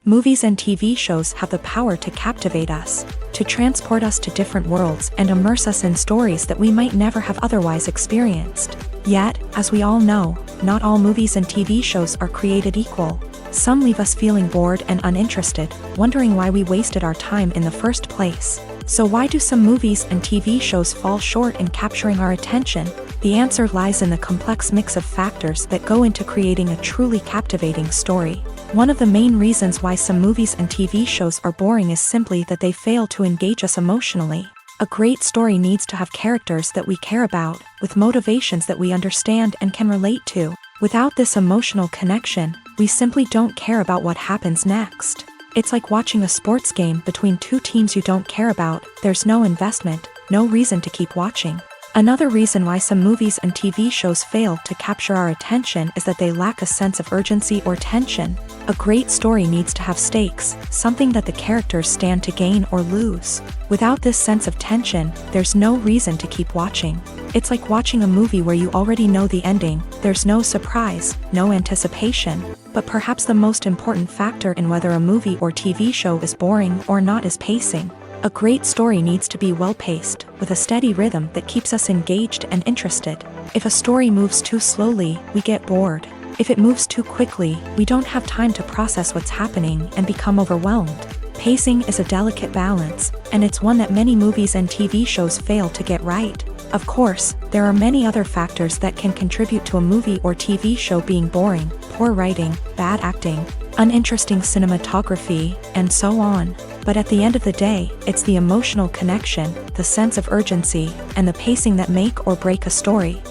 Speaker 1: Movies and TV shows have the power to captivate us, to transport us to different worlds and immerse us in stories that we might never have otherwise experienced. Yet, as we all know, not all movies and TV shows are created equal. Some leave us feeling bored and uninterested, wondering why we wasted our time in the first place. So why do some movies and TV shows fall short in capturing our attention? The answer lies in the complex mix of factors that go into creating a truly captivating story. One of the main reasons why some movies and TV shows are boring is simply that they fail to engage us emotionally. A great story needs to have characters that we care about, with motivations that we understand and can relate to. Without this emotional connection, we simply don't care about what happens next. It's like watching a sports game between two teams you don't care about. There's no investment, no reason to keep watching. Another reason why some movies and TV shows fail to capture our attention is that they lack a sense of urgency or tension. A great story needs to have stakes, something that the characters stand to gain or lose. Without this sense of tension, there's no reason to keep watching. It's like watching a movie where you already know the ending. There's no surprise, no anticipation. But perhaps the most important factor in whether a movie or TV show is boring or not is pacing. A great story needs to be well-paced, with a steady rhythm that keeps us engaged and interested. If a story moves too slowly, we get bored. If it moves too quickly, we don't have time to process what's happening and become overwhelmed. Pacing is a delicate balance, and it's one that many movies and TV shows fail to get right. Of course, there are many other factors that can contribute to a movie or TV show being boring: poor writing, bad acting, uninteresting cinematography, and so on. But at the end of the day, it's the emotional connection, the sense of urgency, and the pacing that make or break a story.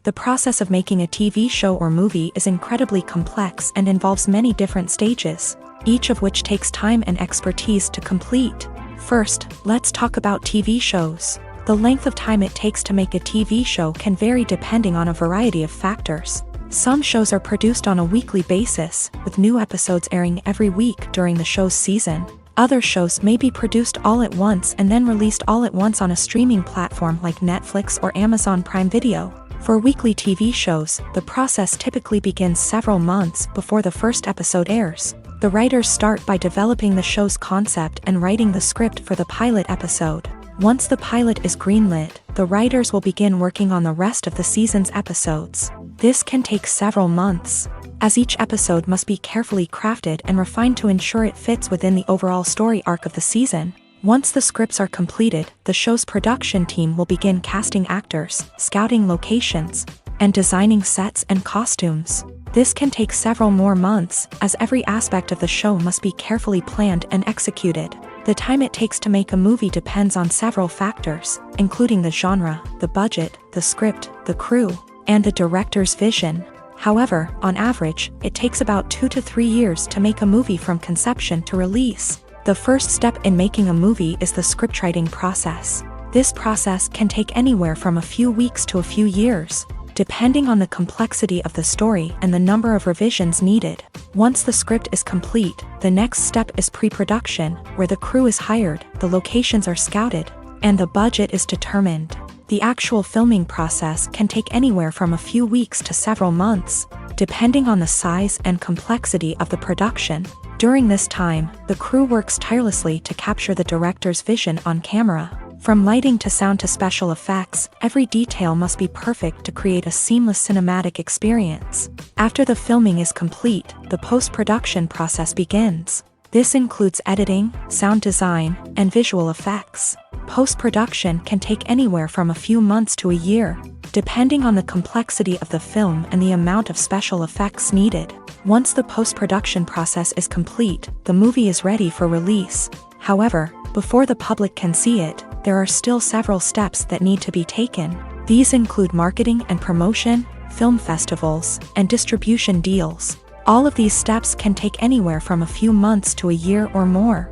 Speaker 1: The process of making a TV show or movie is incredibly complex and involves many different stages, each of which takes time and expertise to complete. First, let's talk about TV shows. The length of time it takes to make a TV show can vary depending on a variety of factors. Some shows are produced on a weekly basis, with new episodes airing every week during the show's season. Other shows may be produced all at once and then released all at once on a streaming platform like Netflix or Amazon Prime Video. For weekly TV shows, the process typically begins several months before the first episode airs. The writers start by developing the show's concept and writing the script for the pilot episode. Once the pilot is greenlit, the writers will begin working on the rest of the season's episodes. This can take several months, as each episode must be carefully crafted and refined to ensure it fits within the overall story arc of the season. Once the scripts are completed, the show's production team will begin casting actors, scouting locations, and designing sets and costumes. This can take several more months, as every aspect of the show must be carefully planned and executed. The time it takes to make a movie depends on several factors, including the genre, the budget, the script, the crew, and the director's vision. However, on average, it takes about 2 to 3 years to make a movie from conception to release. The first step in making a movie is the scriptwriting process. This process can take anywhere from a few weeks to a few years, depending on the complexity of the story and the number of revisions needed. Once the script is complete, the next step is pre-production, where the crew is hired, the locations are scouted, and the budget is determined. The actual filming process can take anywhere from a few weeks to several months, depending on the size and complexity of the production. During this time, the crew works tirelessly to capture the director's vision on camera. From lighting to sound to special effects, every detail must be perfect to create a seamless cinematic experience. After the filming is complete, the post-production process begins. This includes editing, sound design, and visual effects. Post-production can take anywhere from a few months to a year, depending on the complexity of the film and the amount of special effects needed. Once the post-production process is complete, the movie is ready for release. However, before the public can see it, there are still several steps that need to be taken. These include marketing and promotion, film festivals, and distribution deals. All of these steps can take anywhere from a few months to a year or more.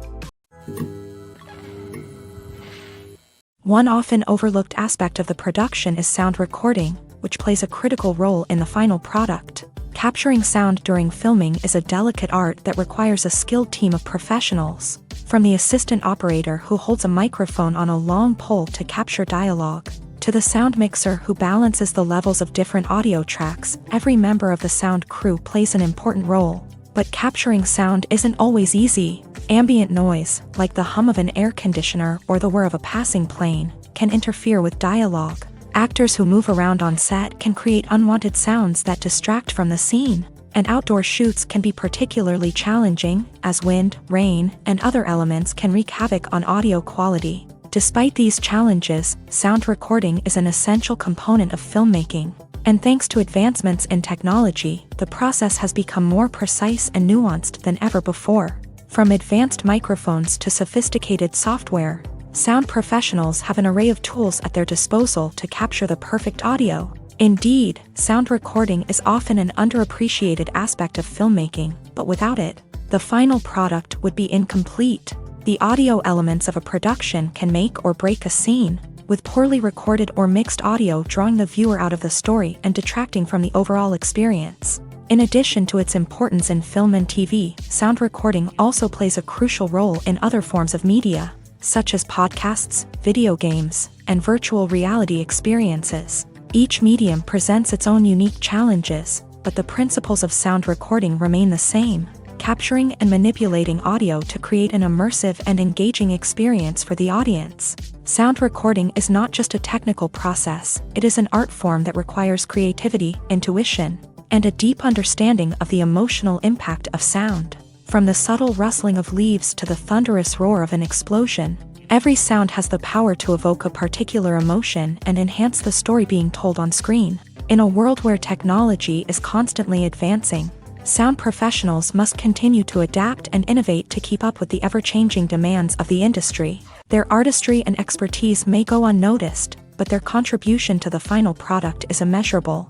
Speaker 1: One often overlooked aspect of the production is sound recording, which plays a critical role in the final product. Capturing sound during filming is a delicate art that requires a skilled team of professionals. From the assistant operator who holds a microphone on a long pole to capture dialogue, to the sound mixer who balances the levels of different audio tracks, every member of the sound crew plays an important role. But capturing sound isn't always easy. Ambient noise, like the hum of an air conditioner or the whir of a passing plane, can interfere with dialogue. Actors who move around on set can create unwanted sounds that distract from the scene. And outdoor shoots can be particularly challenging, as wind, rain, and other elements can wreak havoc on audio quality. Despite these challenges, sound recording is an essential component of filmmaking. And thanks to advancements in technology, the process has become more precise and nuanced than ever before. From advanced microphones to sophisticated software, sound professionals have an array of tools at their disposal to capture the perfect audio. Indeed, sound recording is often an underappreciated aspect of filmmaking, but without it, the final product would be incomplete. The audio elements of a production can make or break a scene, with poorly recorded or mixed audio drawing the viewer out of the story and detracting from the overall experience. In addition to its importance in film and TV, sound recording also plays a crucial role in other forms of media, such as podcasts, video games, and virtual reality experiences. Each medium presents its own unique challenges, but the principles of sound recording remain the same, capturing and manipulating audio to create an immersive and engaging experience for the audience. Sound recording is not just a technical process, it is an art form that requires creativity, intuition, and a deep understanding of the emotional impact of sound. From the subtle rustling of leaves to the thunderous roar of an explosion, every sound has the power to evoke a particular emotion and enhance the story being told on screen. In a world where technology is constantly advancing, sound professionals must continue to adapt and innovate to keep up with the ever-changing demands of the industry. Their artistry and expertise may go unnoticed, but their contribution to the final product is immeasurable.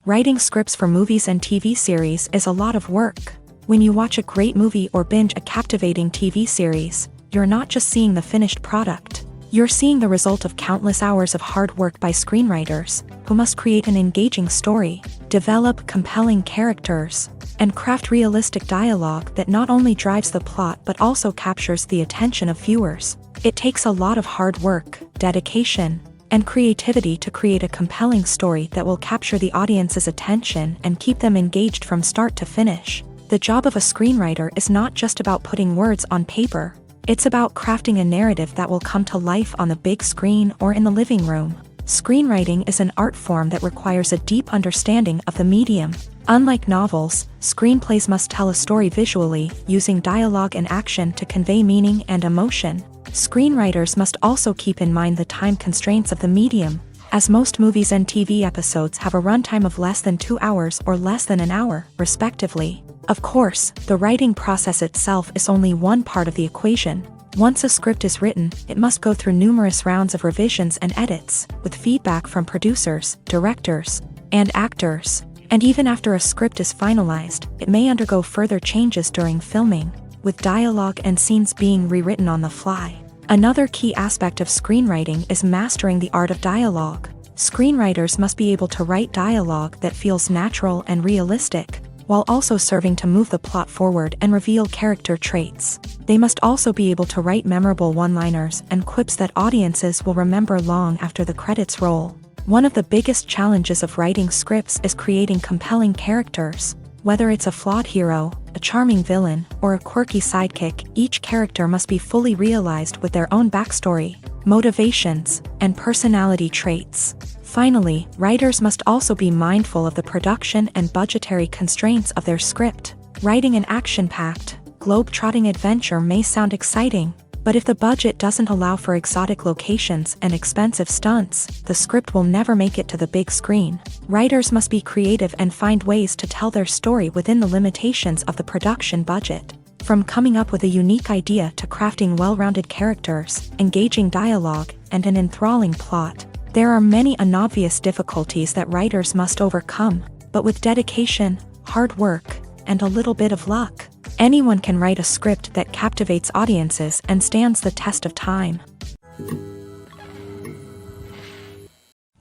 Speaker 1: Writing scripts for movies and TV series is a lot of work. When you watch a great movie or binge a captivating TV series, you're not just seeing the finished product. You're seeing the result of countless hours of hard work by screenwriters, who must create an engaging story, develop compelling characters, and craft realistic dialogue that not only drives the plot but also captures the attention of viewers. It takes a lot of hard work, dedication, and creativity to create a compelling story that will capture the audience's attention and keep them engaged from start to finish. The job of a screenwriter is not just about putting words on paper. It's about crafting a narrative that will come to life on the big screen or in the living room. Screenwriting is an art form that requires a deep understanding of the medium. Unlike novels, screenplays must tell a story visually, using dialogue and action to convey meaning and emotion. Screenwriters must also keep in mind the time constraints of the medium, as most movies and TV episodes have a runtime of less than 2 hours or less than an hour, respectively. Of course, the writing process itself is only one part of the equation. Once a script is written, it must go through numerous rounds of revisions and edits, with feedback from producers, directors, and actors. And even after a script is finalized, it may undergo further changes during filming, with dialogue and scenes being rewritten on the fly. Another key aspect of screenwriting is mastering the art of dialogue. Screenwriters must be able to write dialogue that feels natural and realistic, while also serving to move the plot forward and reveal character traits. They must also be able to write memorable one-liners and quips that audiences will remember long after the credits roll. One of the biggest challenges of writing scripts is creating compelling characters. Whether it's a flawed hero, a charming villain, or a quirky sidekick, each character must be fully realized with their own backstory, motivations, and personality traits. Finally, writers must also be mindful of the production and budgetary constraints of their script. Writing an action-packed, globe-trotting adventure may sound exciting, but if the budget doesn't allow for exotic locations and expensive stunts, the script will never make it to the big screen. Writers must be creative and find ways to tell their story within the limitations of the production budget. From coming up with a unique idea to crafting well-rounded characters, engaging dialogue, and an enthralling plot, there are many unobvious difficulties that writers must overcome, but with dedication, hard work, and a little bit of luck, anyone can write a script that captivates audiences and stands the test of time.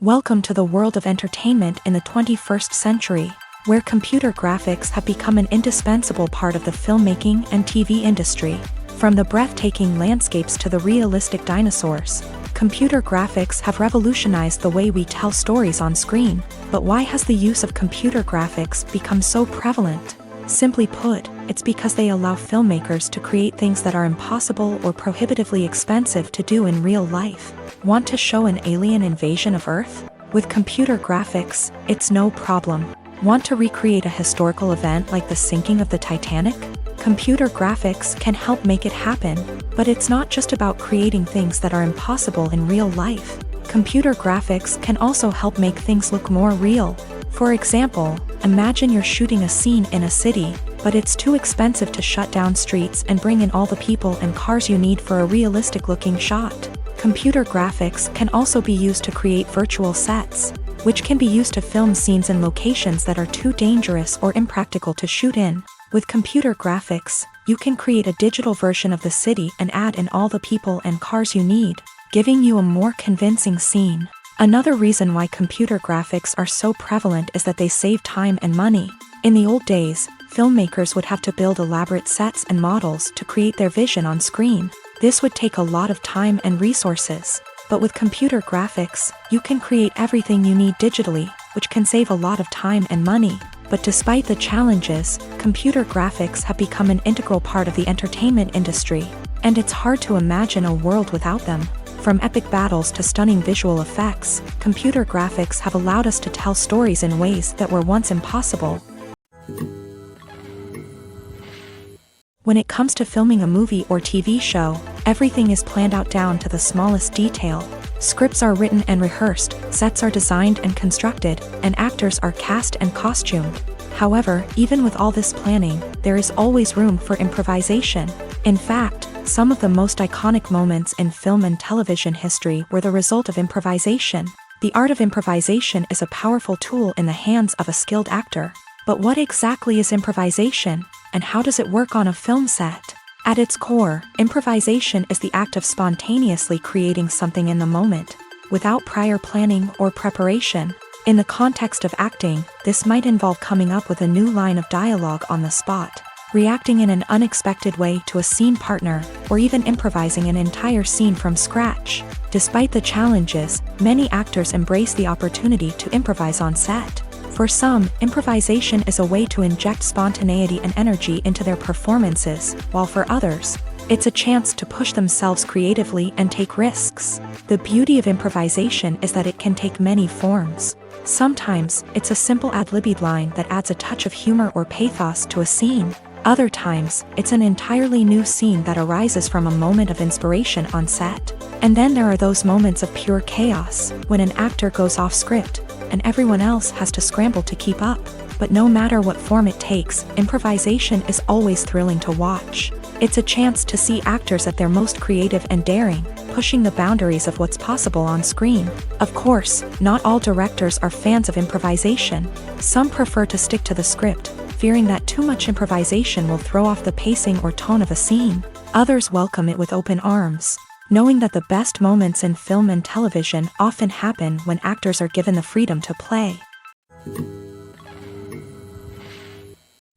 Speaker 1: Welcome to the world of entertainment in the 21st century, where computer graphics have become an indispensable part of the filmmaking and TV industry. From the breathtaking landscapes to the realistic dinosaurs, computer graphics have revolutionized the way we tell stories on screen. But why has the use of computer graphics become so prevalent? Simply put, it's because they allow filmmakers to create things that are impossible or prohibitively expensive to do in real life. Want to show an alien invasion of Earth? With computer graphics, it's no problem. Want to recreate a historical event like the sinking of the Titanic? Computer graphics can help make it happen, but it's not just about creating things that are impossible in real life. Computer graphics can also help make things look more real. For example, imagine you're shooting a scene in a city, but it's too expensive to shut down streets and bring in all the people and cars you need for a realistic-looking shot. Computer graphics can also be used to create virtual sets, which can be used to film scenes in locations that are too dangerous or impractical to shoot in. With computer graphics, you can create a digital version of the city and add in all the people and cars you need, giving you a more convincing scene. Another reason why computer graphics are so prevalent is that they save time and money. In the old days, filmmakers would have to build elaborate sets and models to create their vision on screen. This would take a lot of time and resources. But with computer graphics, you can create everything you need digitally, which can save a lot of time and money. But despite the challenges, computer graphics have become an integral part of the entertainment industry, and it's hard to imagine a world without them. From epic battles to stunning visual effects, computer graphics have allowed us to tell stories in ways that were once impossible. When it comes to filming a movie or TV show, everything is planned out down to the smallest detail. Scripts are written and rehearsed, sets are designed and constructed, and actors are cast and costumed. However, even with all this planning, there is always room for improvisation. In fact, some of the most iconic moments in film and television history were the result of improvisation. The art of improvisation is a powerful tool in the hands of a skilled actor. But what exactly is improvisation, and how does it work on a film set? At its core, improvisation is the act of spontaneously creating something in the moment, without prior planning or preparation. In the context of acting, this might involve coming up with a new line of dialogue on the spot, reacting in an unexpected way to a scene partner, or even improvising an entire scene from scratch. Despite the challenges, many actors embrace the opportunity to improvise on set. For some, improvisation is a way to inject spontaneity and energy into their performances, while for others, it's a chance to push themselves creatively and take risks. The beauty of improvisation is that it can take many forms. Sometimes, it's a simple ad-libbed line that adds a touch of humor or pathos to a scene. Other times, it's an entirely new scene that arises from a moment of inspiration on set. And then there are those moments of pure chaos, when an actor goes off script, and everyone else has to scramble to keep up. But no matter what form it takes, improvisation is always thrilling to watch. It's a chance to see actors at their most creative and daring, pushing the boundaries of what's possible on screen. Of course, not all directors are fans of improvisation. Some prefer to stick to the script, fearing that too much improvisation will throw off the pacing or tone of a scene. Others welcome it with open arms, knowing that the best moments in film and television often happen when actors are given the freedom to play.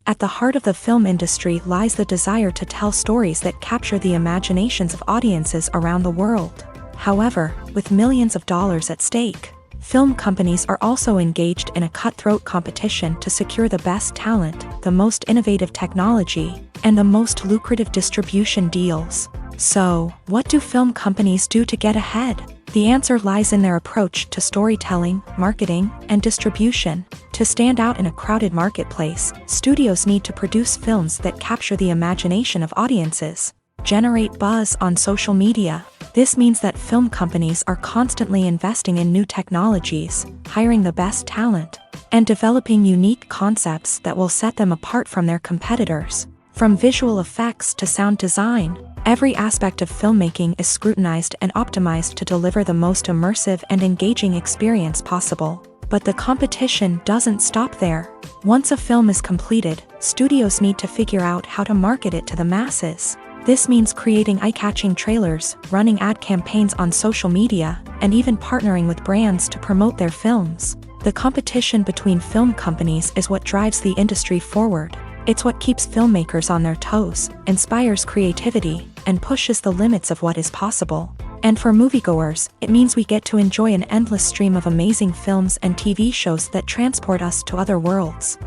Speaker 1: At the heart of the film industry lies the desire to tell stories that capture the imaginations of audiences around the world. However, with millions of dollars at stake, film companies are also engaged in a cutthroat competition to secure the best talent, the most innovative technology, and the most lucrative distribution deals. So, what do film companies do to get ahead? The answer lies in their approach to storytelling, marketing, and distribution. To stand out in a crowded marketplace, studios need to produce films that capture the imagination of audiences, generate buzz on social media. This means that film companies are constantly investing in new technologies, hiring the best talent, and developing unique concepts that will set them apart from their competitors. From visual effects to sound design, every aspect of filmmaking is scrutinized and optimized to deliver the most immersive and engaging experience possible. But the competition doesn't stop there. Once a film is completed, studios need to figure out how to market it to the masses. This means creating eye-catching trailers, running ad campaigns on social media, and even partnering with brands to promote their films. The competition between film companies is what drives the industry forward. It's what keeps filmmakers on their toes, inspires creativity, and pushes the limits of what is possible. And for moviegoers, it means we get to enjoy an endless stream of amazing films and TV shows that transport us to other worlds.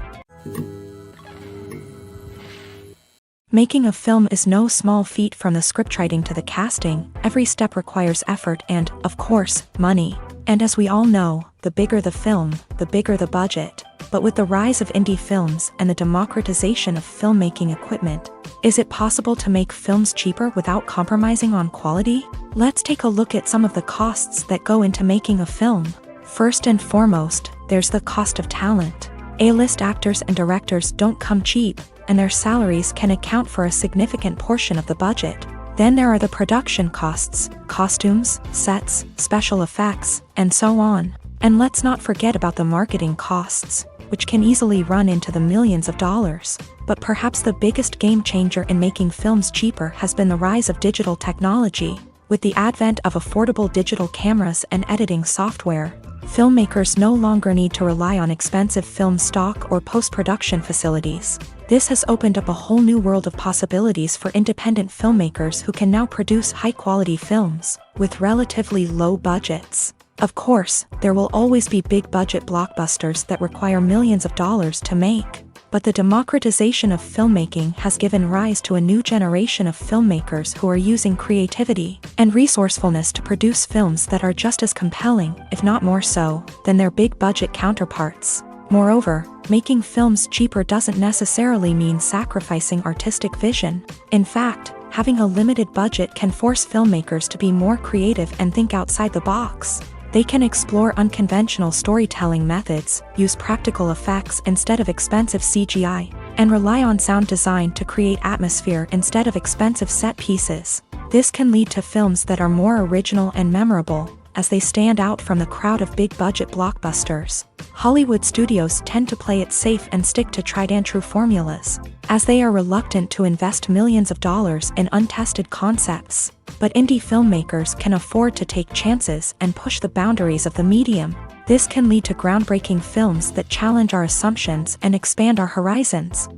Speaker 1: Making a film is no small feat. From the scriptwriting to the casting, every step requires effort and, of course, money. And as we all know, the bigger the film, the bigger the budget. But with the rise of indie films and the democratization of filmmaking equipment, is it possible to make films cheaper without compromising on quality? Let's take a look at some of the costs that go into making a film. First and foremost, there's the cost of talent. A-list actors and directors don't come cheap, and their salaries can account for a significant portion of the budget. Then there are the production costs, costumes, sets, special effects, and so on. And let's not forget about the marketing costs, which can easily run into the millions of dollars. But perhaps the biggest game changer in making films cheaper has been the rise of digital technology. With the advent of affordable digital cameras and editing software, filmmakers no longer need to rely on expensive film stock or post-production facilities. This has opened up a whole new world of possibilities for independent filmmakers who can now produce high-quality films with relatively low budgets. Of course, there will always be big-budget blockbusters that require millions of dollars to make. But the democratization of filmmaking has given rise to a new generation of filmmakers who are using creativity and resourcefulness to produce films that are just as compelling, if not more so, than their big-budget counterparts. Moreover, making films cheaper doesn't necessarily mean sacrificing artistic vision. In fact, having a limited budget can force filmmakers to be more creative and think outside the box. They can explore unconventional storytelling methods, use practical effects instead of expensive CGI, and rely on sound design to create atmosphere instead of expensive set pieces. This can lead to films that are more original and memorable, as they stand out from the crowd of big-budget blockbusters. Hollywood studios tend to play it safe and stick to tried-and-true formulas, as they are reluctant to invest millions of dollars in untested concepts. But indie filmmakers can afford to take chances and push the boundaries of the medium. This can lead to groundbreaking films that challenge our assumptions and expand our horizons.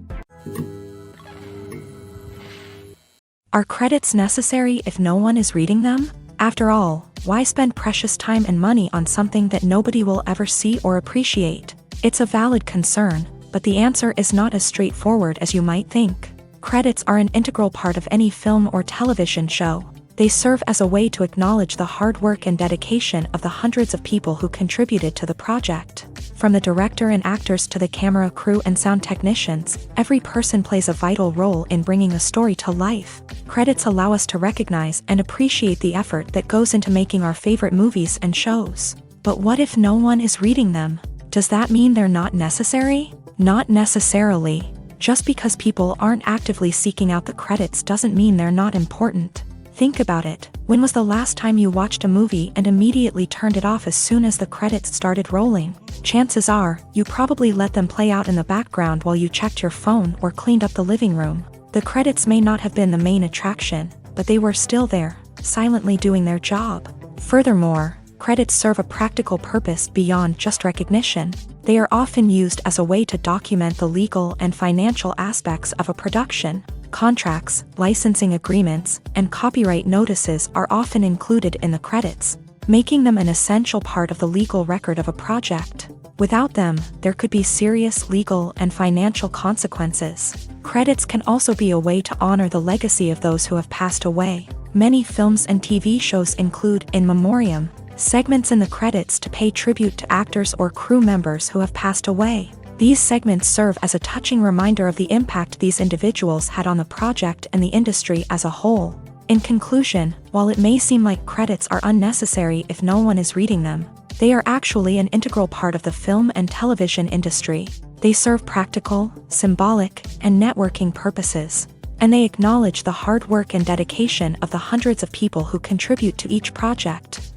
Speaker 1: Are credits necessary if no one is reading them? After all, why spend precious time and money on something that nobody will ever see or appreciate? It's a valid concern, but the answer is not as straightforward as you might think. Credits are an integral part of any film or television show. They serve as a way to acknowledge the hard work and dedication of the hundreds of people who contributed to the project. From the director and actors to the camera crew and sound technicians, every person plays a vital role in bringing a story to life. Credits allow us to recognize and appreciate the effort that goes into making our favorite movies and shows. But what if no one is reading them? Does that mean they're not necessary? Not necessarily. Just because people aren't actively seeking out the credits doesn't mean they're not important. Think about it. When was the last time you watched a movie and immediately turned it off as soon as the credits started rolling? Chances are, you probably let them play out in the background while you checked your phone or cleaned up the living room. The credits may not have been the main attraction, but they were still there, silently doing their job. Furthermore, credits serve a practical purpose beyond just recognition. They are often used as a way to document the legal and financial aspects of a production. Contracts, licensing agreements, and copyright notices are often included in the credits, making them an essential part of the legal record of a project. Without them, there could be serious legal and financial consequences. Credits can also be a way to honor the legacy of those who have passed away. Many films and TV shows include in memoriam segments in the credits to pay tribute to actors or crew members who have passed away. These segments serve as a touching reminder of the impact these individuals had on the project and the industry as a whole. In conclusion, while it may seem like credits are unnecessary if no one is reading them, they are actually an integral part of the film and television industry. They serve practical, symbolic, and networking purposes, and they acknowledge the hard work and dedication of the hundreds of people who contribute to each project.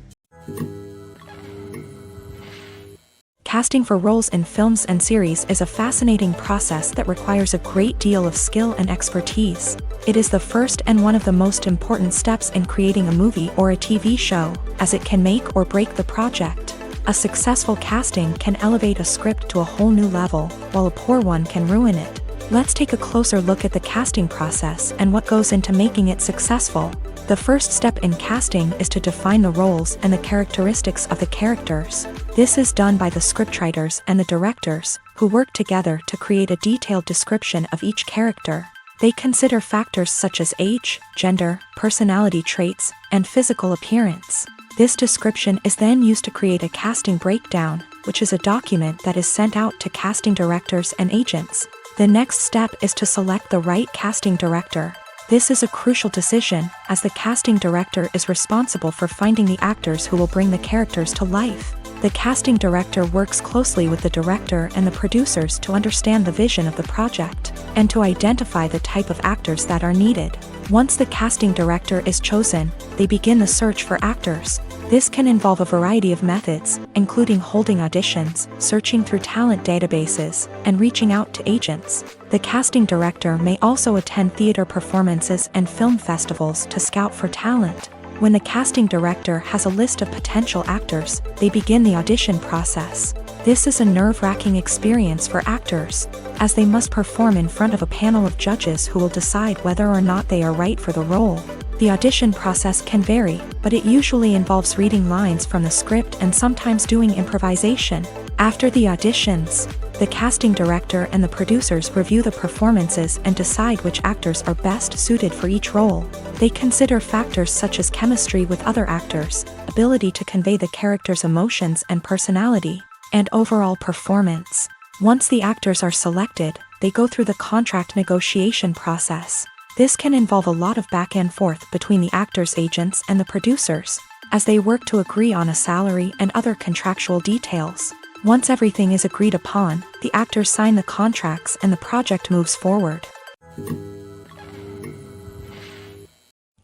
Speaker 1: Casting for roles in films and series is a fascinating process that requires a great deal of skill and expertise. It is the first and one of the most important steps in creating a movie or a TV show, as it can make or break the project. A successful casting can elevate a script to a whole new level, while a poor one can ruin it. Let's take a closer look at the casting process and what goes into making it successful. The first step in casting is to define the roles and the characteristics of the characters. This is done by the scriptwriters and the directors, who work together to create a detailed description of each character. They consider factors such as age, gender, personality traits, and physical appearance. This description is then used to create a casting breakdown, which is a document that is sent out to casting directors and agents. The next step is to select the right casting director. This is a crucial decision, as the casting director is responsible for finding the actors who will bring the characters to life. The casting director works closely with the director and the producers to understand the vision of the project, and to identify the type of actors that are needed. Once the casting director is chosen, they begin the search for actors. This can involve a variety of methods, including holding auditions, searching through talent databases, and reaching out to agents. The casting director may also attend theater performances and film festivals to scout for talent. When the casting director has a list of potential actors, they begin the audition process. This is a nerve-wracking experience for actors, as they must perform in front of a panel of judges who will decide whether or not they are right for the role. The audition process can vary, but it usually involves reading lines from the script and sometimes doing improvisation. After the auditions, the casting director and the producers review the performances and decide which actors are best suited for each role. They consider factors such as chemistry with other actors, ability to convey the character's emotions and personality, and overall performance. Once the actors are selected, they go through the contract negotiation process. This can involve a lot of back and forth between the actors' agents and the producers, as they work to agree on a salary and other contractual details. Once everything is agreed upon, the actors sign the contracts and the project moves forward.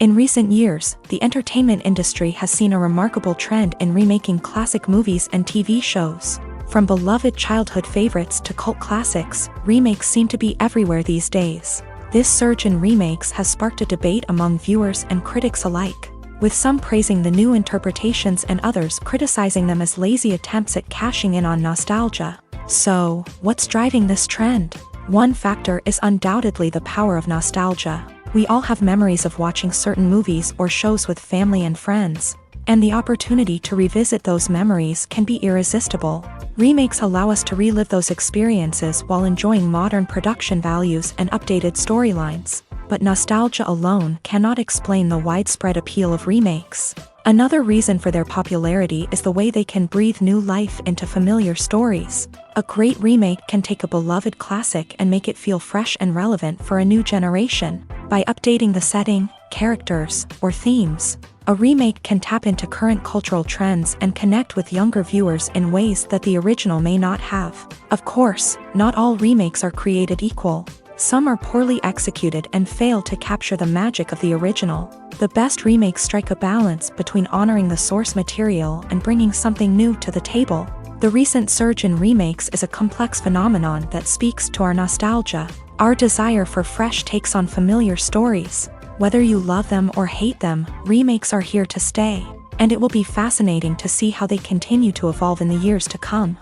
Speaker 1: In recent years, the entertainment industry has seen a remarkable trend in remaking classic movies and TV shows. From beloved childhood favorites to cult classics, remakes seem to be everywhere these days. This surge in remakes has sparked a debate among viewers and critics alike, with some praising the new interpretations and others criticizing them as lazy attempts at cashing in on nostalgia. So, what's driving this trend? One factor is undoubtedly the power of nostalgia. We all have memories of watching certain movies or shows with family and friends, and the opportunity to revisit those memories can be irresistible. Remakes allow us to relive those experiences while enjoying modern production values and updated storylines. But nostalgia alone cannot explain the widespread appeal of remakes. Another reason for their popularity is the way they can breathe new life into familiar stories. A great remake can take a beloved classic and make it feel fresh and relevant for a new generation. By updating the setting, characters, or themes, a remake can tap into current cultural trends and connect with younger viewers in ways that the original may not have. Of course, not all remakes are created equal. Some are poorly executed and fail to capture the magic of the original. The best remakes strike a balance between honoring the source material and bringing something new to the table. The recent surge in remakes is a complex phenomenon that speaks to our nostalgia, our desire for fresh takes on familiar stories. Whether you love them or hate them, remakes are here to stay, and it will be fascinating to see how they continue to evolve in the years to come.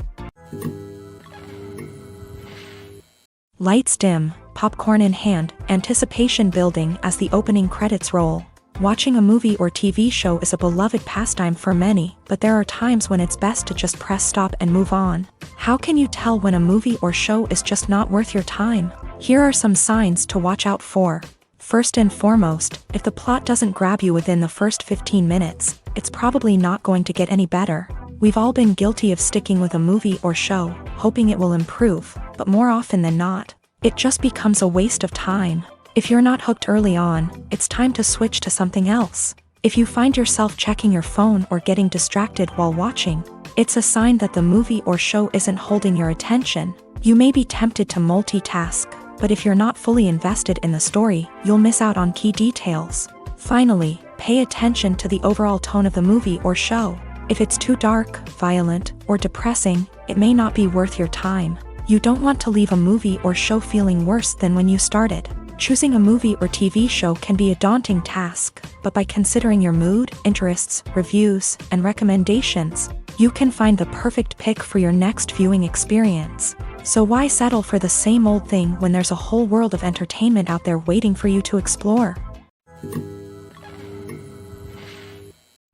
Speaker 1: Lights dim, popcorn in hand, anticipation building as the opening credits roll. Watching a movie or TV show is a beloved pastime for many, but there are times when it's best to just press stop and move on. How can you tell when a movie or show is just not worth your time? Here are some signs to watch out for. First and foremost, if the plot doesn't grab you within the first 15 minutes, it's probably not going to get any better. We've all been guilty of sticking with a movie or show, hoping it will improve, but more often than not, it just becomes a waste of time. If you're not hooked early on, it's time to switch to something else. If you find yourself checking your phone or getting distracted while watching, it's a sign that the movie or show isn't holding your attention. You may be tempted to multitask, but if you're not fully invested in the story, you'll miss out on key details. Finally, pay attention to the overall tone of the movie or show. If it's too dark, violent, or depressing, it may not be worth your time. You don't want to leave a movie or show feeling worse than when you started. Choosing a movie or TV show can be a daunting task, but by considering your mood, interests, reviews, and recommendations, you can find the perfect pick for your next viewing experience. So why settle for the same old thing when there's a whole world of entertainment out there waiting for you to explore?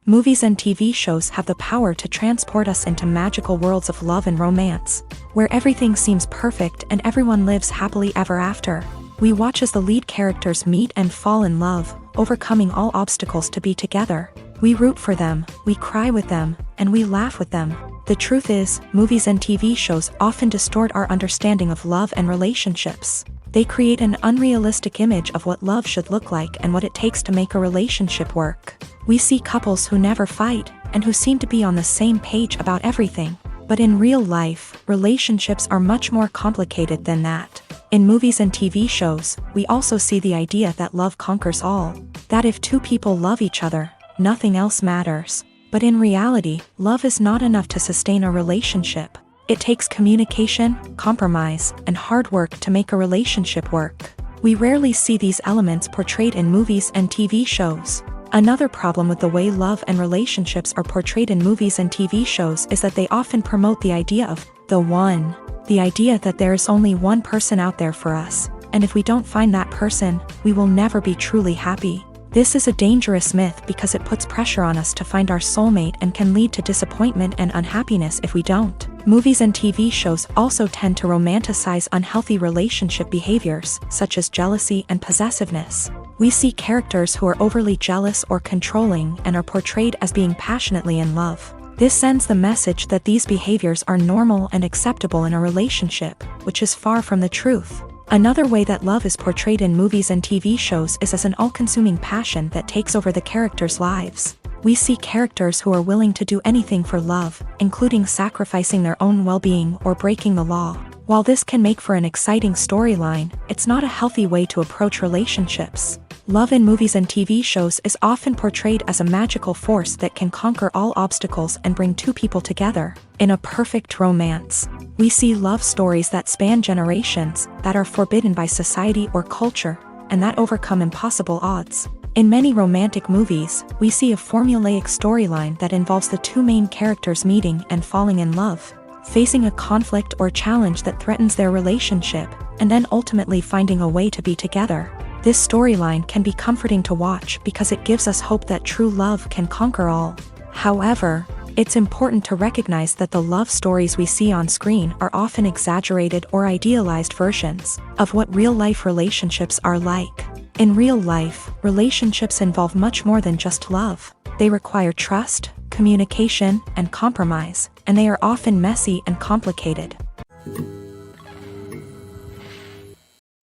Speaker 1: Movies and TV shows have the power to transport us into magical worlds of love and romance, where everything seems perfect and everyone lives happily ever after. We watch as the lead characters meet and fall in love, overcoming all obstacles to be together. We root for them, we cry with them, and we laugh with them. The truth is, movies and TV shows often distort our understanding of love and relationships. They create an unrealistic image of what love should look like and what it takes to make a relationship work. We see couples who never fight, and who seem to be on the same page about everything. But in real life, relationships are much more complicated than that. In movies and TV shows, we also see the idea that love conquers all. That if two people love each other, nothing else matters. But in reality, love is not enough to sustain a relationship. It takes communication, compromise, and hard work to make a relationship work. We rarely see these elements portrayed in movies and TV shows. Another problem with the way love and relationships are portrayed in movies and TV shows is that they often promote the idea of the one. The idea that there is only one person out there for us, and if we don't find that person, we will never be truly happy. This is a dangerous myth because it puts pressure on us to find our soulmate and can lead to disappointment and unhappiness if we don't. Movies and TV shows also tend to romanticize unhealthy relationship behaviors, such as jealousy and possessiveness. We see characters who are overly jealous or controlling and are portrayed as being passionately in love. This sends the message that these behaviors are normal and acceptable in a relationship, which is far from the truth. Another way that love is portrayed in movies and TV shows is as an all-consuming passion that takes over the characters' lives. We see characters who are willing to do anything for love, including sacrificing their own well-being or breaking the law. While this can make for an exciting storyline, it's not a healthy way to approach relationships. Love in movies and TV shows is often portrayed as a magical force that can conquer all obstacles and bring two people together. In a perfect romance, we see love stories that span generations, that are forbidden by society or culture, and that overcome impossible odds. In many romantic movies, we see a formulaic storyline that involves the two main characters meeting and falling in love, facing a conflict or challenge that threatens their relationship, and then ultimately finding a way to be together. This storyline can be comforting to watch because it gives us hope that true love can conquer all. However, it's important to recognize that the love stories we see on screen are often exaggerated or idealized versions of what real-life relationships are like. In real life, relationships involve much more than just love. They require trust, communication, and compromise, and they are often messy and complicated.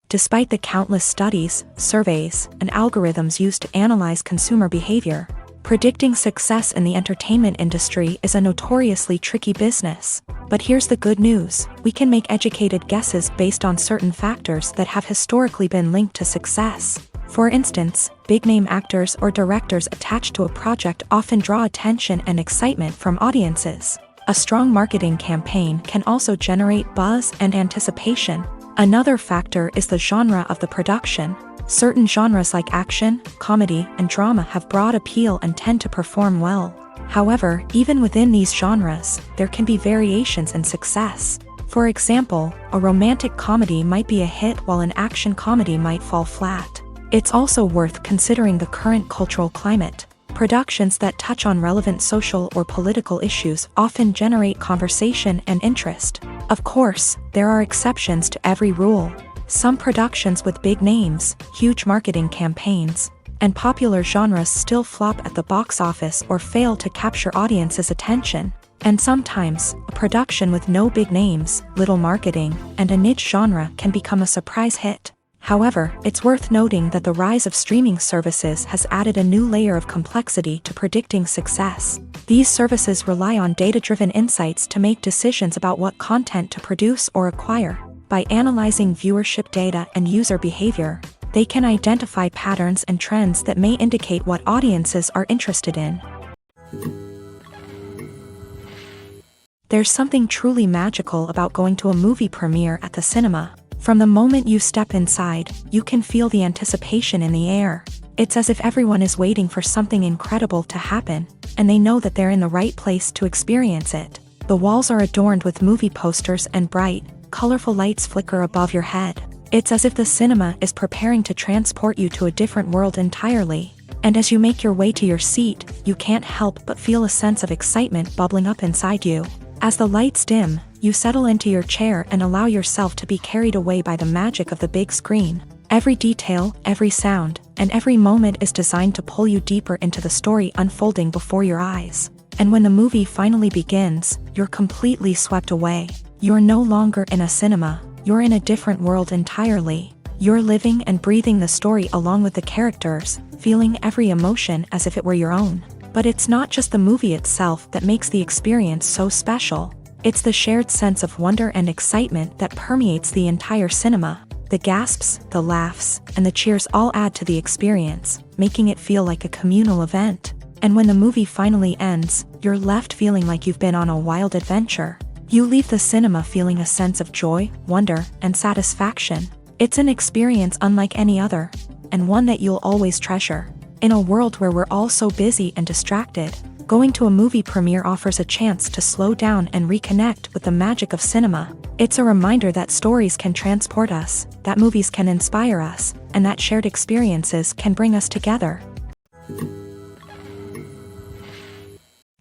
Speaker 1: Despite the countless studies, surveys, and algorithms used to analyze consumer behavior, predicting success in the entertainment industry is a notoriously tricky business. But here's the good news: we can make educated guesses based on certain factors that have historically been linked to success. For instance, big-name actors or directors attached to a project often draw attention and excitement from audiences. A strong marketing campaign can also generate buzz and anticipation. Another factor is the genre of the production. Certain genres like action, comedy, and drama have broad appeal and tend to perform well. However, even within these genres, there can be variations in success. For example, a romantic comedy might be a hit while an action comedy might fall flat. It's also worth considering the current cultural climate. Productions that touch on relevant social or political issues often generate conversation and interest. Of course, there are exceptions to every rule. Some productions with big names, huge marketing campaigns, and popular genres still flop at the box office or fail to capture audiences' attention. And sometimes, a production with no big names, little marketing, and a niche genre can become a surprise hit. However, it's worth noting that the rise of streaming services has added a new layer of complexity to predicting success. These services rely on data-driven insights to make decisions about what content to produce or acquire. By analyzing viewership data and user behavior, they can identify patterns and trends that may indicate what audiences are interested in. There's something truly magical about going to a movie premiere at the cinema. From the moment you step inside, you can feel the anticipation in the air. It's as if everyone is waiting for something incredible to happen, and they know that they're in the right place to experience it. The walls are adorned with movie posters and bright, colorful lights flicker above your head. It's as if the cinema is preparing to transport you to a different world entirely. And as you make your way to your seat, you can't help but feel a sense of excitement bubbling up inside you. As the lights dim, you settle into your chair and allow yourself to be carried away by the magic of the big screen. Every detail, every sound, and every moment is designed to pull you deeper into the story unfolding before your eyes. And when the movie finally begins, you're completely swept away. You're no longer in a cinema, you're in a different world entirely. You're living and breathing the story along with the characters, feeling every emotion as if it were your own. But it's not just the movie itself that makes the experience so special. It's the shared sense of wonder and excitement that permeates the entire cinema. The gasps, the laughs, and the cheers all add to the experience, making it feel like a communal event. And when the movie finally ends, you're left feeling like you've been on a wild adventure. You leave the cinema feeling a sense of joy, wonder, and satisfaction. It's an experience unlike any other, and one that you'll always treasure. In a world where we're all so busy and distracted, going to a movie premiere offers a chance to slow down and reconnect with the magic of cinema. It's a reminder that stories can transport us, that movies can inspire us, and that shared experiences can bring us together.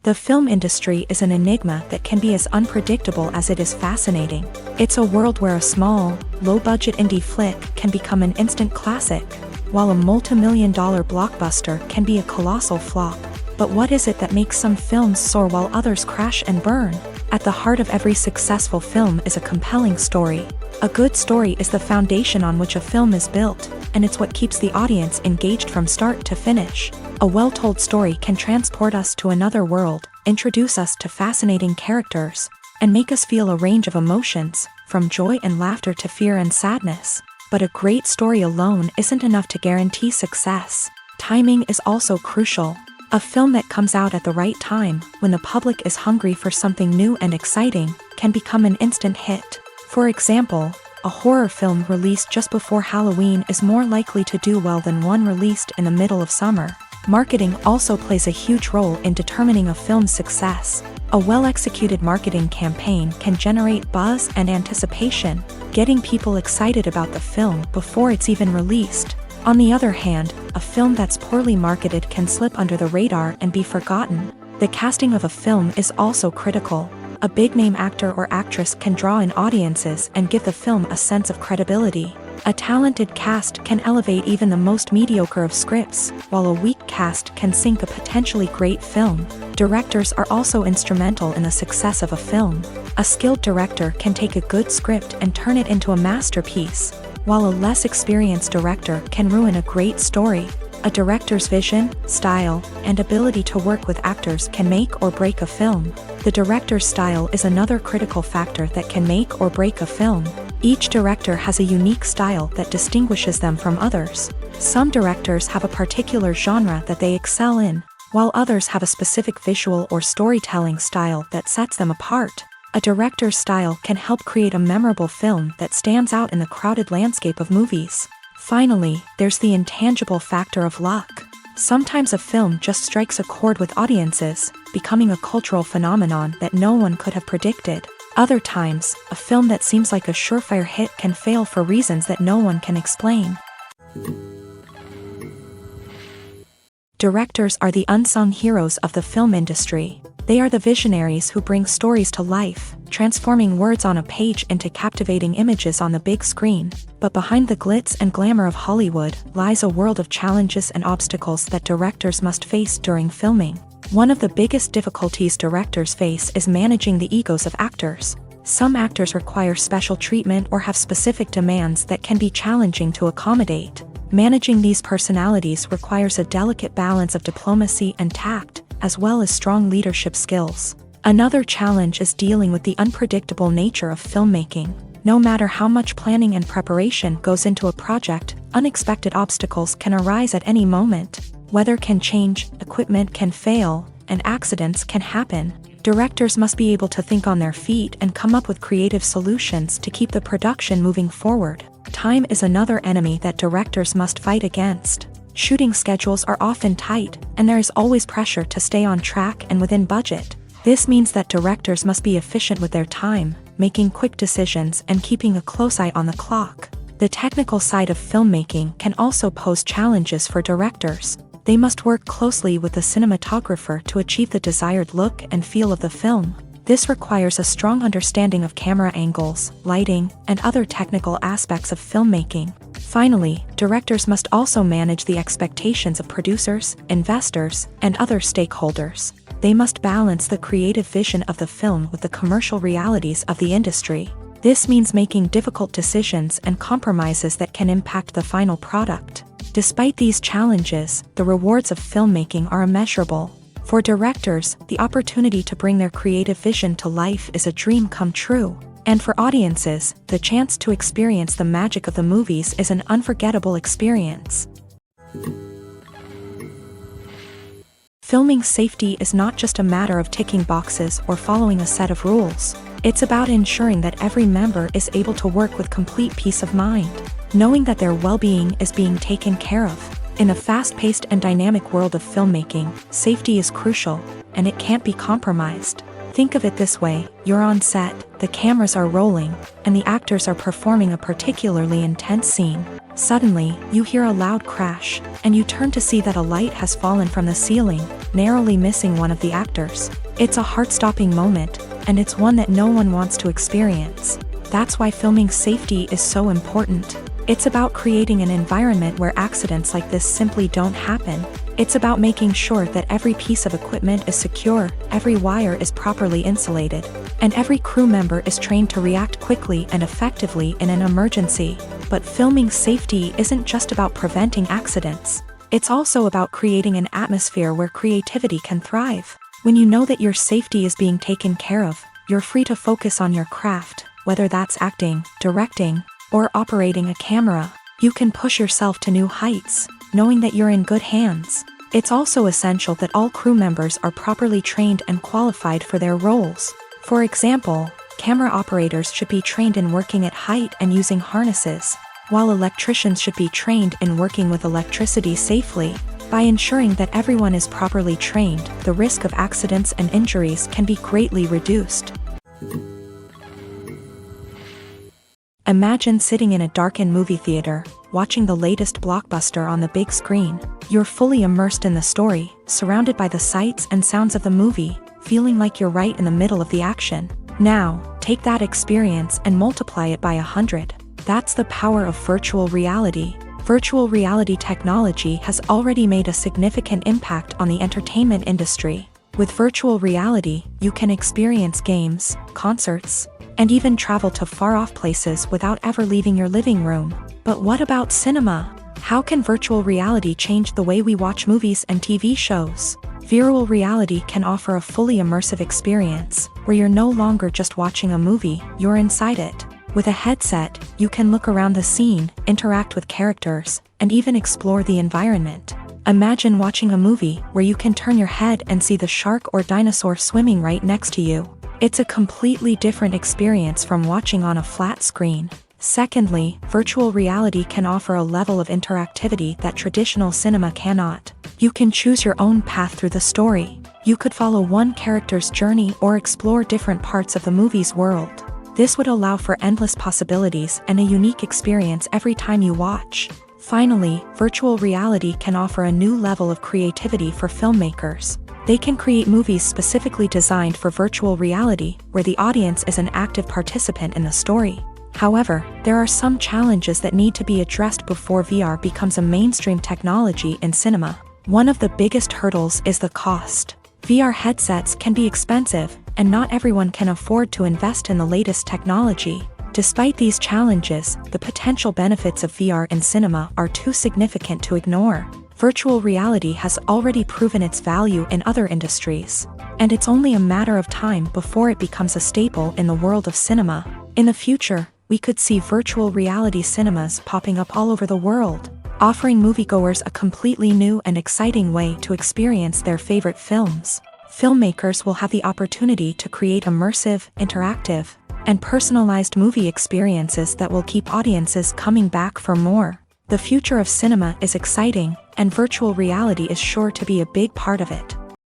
Speaker 1: The film industry is an enigma that can be as unpredictable as it is fascinating. It's a world where a small, low-budget indie flick can become an instant classic, while a multi-million-dollar blockbuster can be a colossal flop. But what is it that makes some films soar while others crash and burn? At the heart of every successful film is a compelling story. A good story is the foundation on which a film is built, and it's what keeps the audience engaged from start to finish. A well-told story can transport us to another world, introduce us to fascinating characters, and make us feel a range of emotions, from joy and laughter to fear and sadness. But a great story alone isn't enough to guarantee success. Timing is also crucial. A film that comes out at the right time, when the public is hungry for something new and exciting, can become an instant hit. For example, a horror film released just before Halloween is more likely to do well than one released in the middle of summer. Marketing also plays a huge role in determining a film's success. A well-executed marketing campaign can generate buzz and anticipation, getting people excited about the film before it's even released. On the other hand, a film that's poorly marketed can slip under the radar and be forgotten. The casting of a film is also critical. A big-name actor or actress can draw in audiences and give the film a sense of credibility. A talented cast can elevate even the most mediocre of scripts, while a weak cast can sink a potentially great film. Directors are also instrumental in the success of a film. A skilled director can take a good script and turn it into a masterpiece, while a less experienced director can ruin a great story. A director's vision, style, and ability to work with actors can make or break a film. The director's style is another critical factor that can make or break a film. Each director has a unique style that distinguishes them from others. Some directors have a particular genre that they excel in, while others have a specific visual or storytelling style that sets them apart. A director's style can help create a memorable film that stands out in the crowded landscape of movies. Finally, there's the intangible factor of luck. Sometimes a film just strikes a chord with audiences, becoming a cultural phenomenon that no one could have predicted. Other times, a film that seems like a surefire hit can fail for reasons that no one can explain. Directors are the unsung heroes of the film industry. They are the visionaries who bring stories to life, transforming words on a page into captivating images on the big screen. But behind the glitz and glamour of Hollywood lies a world of challenges and obstacles that directors must face during filming. One of the biggest difficulties directors face is managing the egos of actors. Some actors require special treatment or have specific demands that can be challenging to accommodate. Managing these personalities requires a delicate balance of diplomacy and tact, as well as strong leadership skills. Another challenge is dealing with the unpredictable nature of filmmaking. No matter how much planning and preparation goes into a project, unexpected obstacles can arise at any moment. Weather can change, equipment can fail, and accidents can happen. Directors must be able to think on their feet and come up with creative solutions to keep the production moving forward. Time is another enemy that directors must fight against. Shooting schedules are often tight, and there is always pressure to stay on track and within budget. This means that directors must be efficient with their time, making quick decisions and keeping a close eye on the clock. The technical side of filmmaking can also pose challenges for directors. They must work closely with the cinematographer to achieve the desired look and feel of the film. This requires a strong understanding of camera angles, lighting, and other technical aspects of filmmaking. Finally, directors must also manage the expectations of producers, investors, and other stakeholders. They must balance the creative vision of the film with the commercial realities of the industry. This means making difficult decisions and compromises that can impact the final product. Despite these challenges, the rewards of filmmaking are immeasurable. For directors, the opportunity to bring their creative vision to life is a dream come true. And for audiences, the chance to experience the magic of the movies is an unforgettable experience. Filming safety is not just a matter of ticking boxes or following a set of rules. It's about ensuring that every member is able to work with complete peace of mind, knowing that their well-being is being taken care of. In a fast-paced and dynamic world of filmmaking, safety is crucial, and it can't be compromised. Think of it this way: you're on set, the cameras are rolling, and the actors are performing a particularly intense scene. Suddenly, you hear a loud crash, and you turn to see that a light has fallen from the ceiling, narrowly missing one of the actors. It's a heart-stopping moment, and it's one that no one wants to experience. That's why filming safety is so important. It's about creating an environment where accidents like this simply don't happen. It's about making sure that every piece of equipment is secure, every wire is properly insulated, and every crew member is trained to react quickly and effectively in an emergency. But filming safety isn't just about preventing accidents. It's also about creating an atmosphere where creativity can thrive. When you know that your safety is being taken care of, you're free to focus on your craft, whether that's acting, directing, or operating a camera. You can push yourself to new heights, knowing that you're in good hands. It's also essential that all crew members are properly trained and qualified for their roles. For example, camera operators should be trained in working at height and using harnesses, while electricians should be trained in working with electricity safely. By ensuring that everyone is properly trained, the risk of accidents and injuries can be greatly reduced. Imagine sitting in a darkened movie theater, watching the latest blockbuster on the big screen. You're fully immersed in the story, surrounded by the sights and sounds of the movie, feeling like you're right in the middle of the action. Now, take that experience and multiply it by 100. That's the power of virtual reality. Virtual reality technology has already made a significant impact on the entertainment industry. With virtual reality, you can experience games, concerts, and even travel to far-off places without ever leaving your living room. But what about cinema? How can virtual reality change the way we watch movies and TV shows? Virtual reality can offer a fully immersive experience, where you're no longer just watching a movie, you're inside it. With a headset, you can look around the scene, interact with characters, and even explore the environment. Imagine watching a movie where you can turn your head and see the shark or dinosaur swimming right next to you. It's a completely different experience from watching on a flat screen. Secondly, virtual reality can offer a level of interactivity that traditional cinema cannot. You can choose your own path through the story. You could follow one character's journey or explore different parts of the movie's world. This would allow for endless possibilities and a unique experience every time you watch. Finally, virtual reality can offer a new level of creativity for filmmakers. They can create movies specifically designed for virtual reality, where the audience is an active participant in the story. However, there are some challenges that need to be addressed before VR becomes a mainstream technology in cinema. One of the biggest hurdles is the cost. VR headsets can be expensive, and not everyone can afford to invest in the latest technology. Despite these challenges, the potential benefits of VR in cinema are too significant to ignore. Virtual reality has already proven its value in other industries, and it's only a matter of time before it becomes a staple in the world of cinema. In the future, we could see virtual reality cinemas popping up all over the world, offering moviegoers a completely new and exciting way to experience their favorite films. Filmmakers will have the opportunity to create immersive, interactive, and personalized movie experiences that will keep audiences coming back for more. The future of cinema is exciting, and virtual reality is sure to be a big part of it.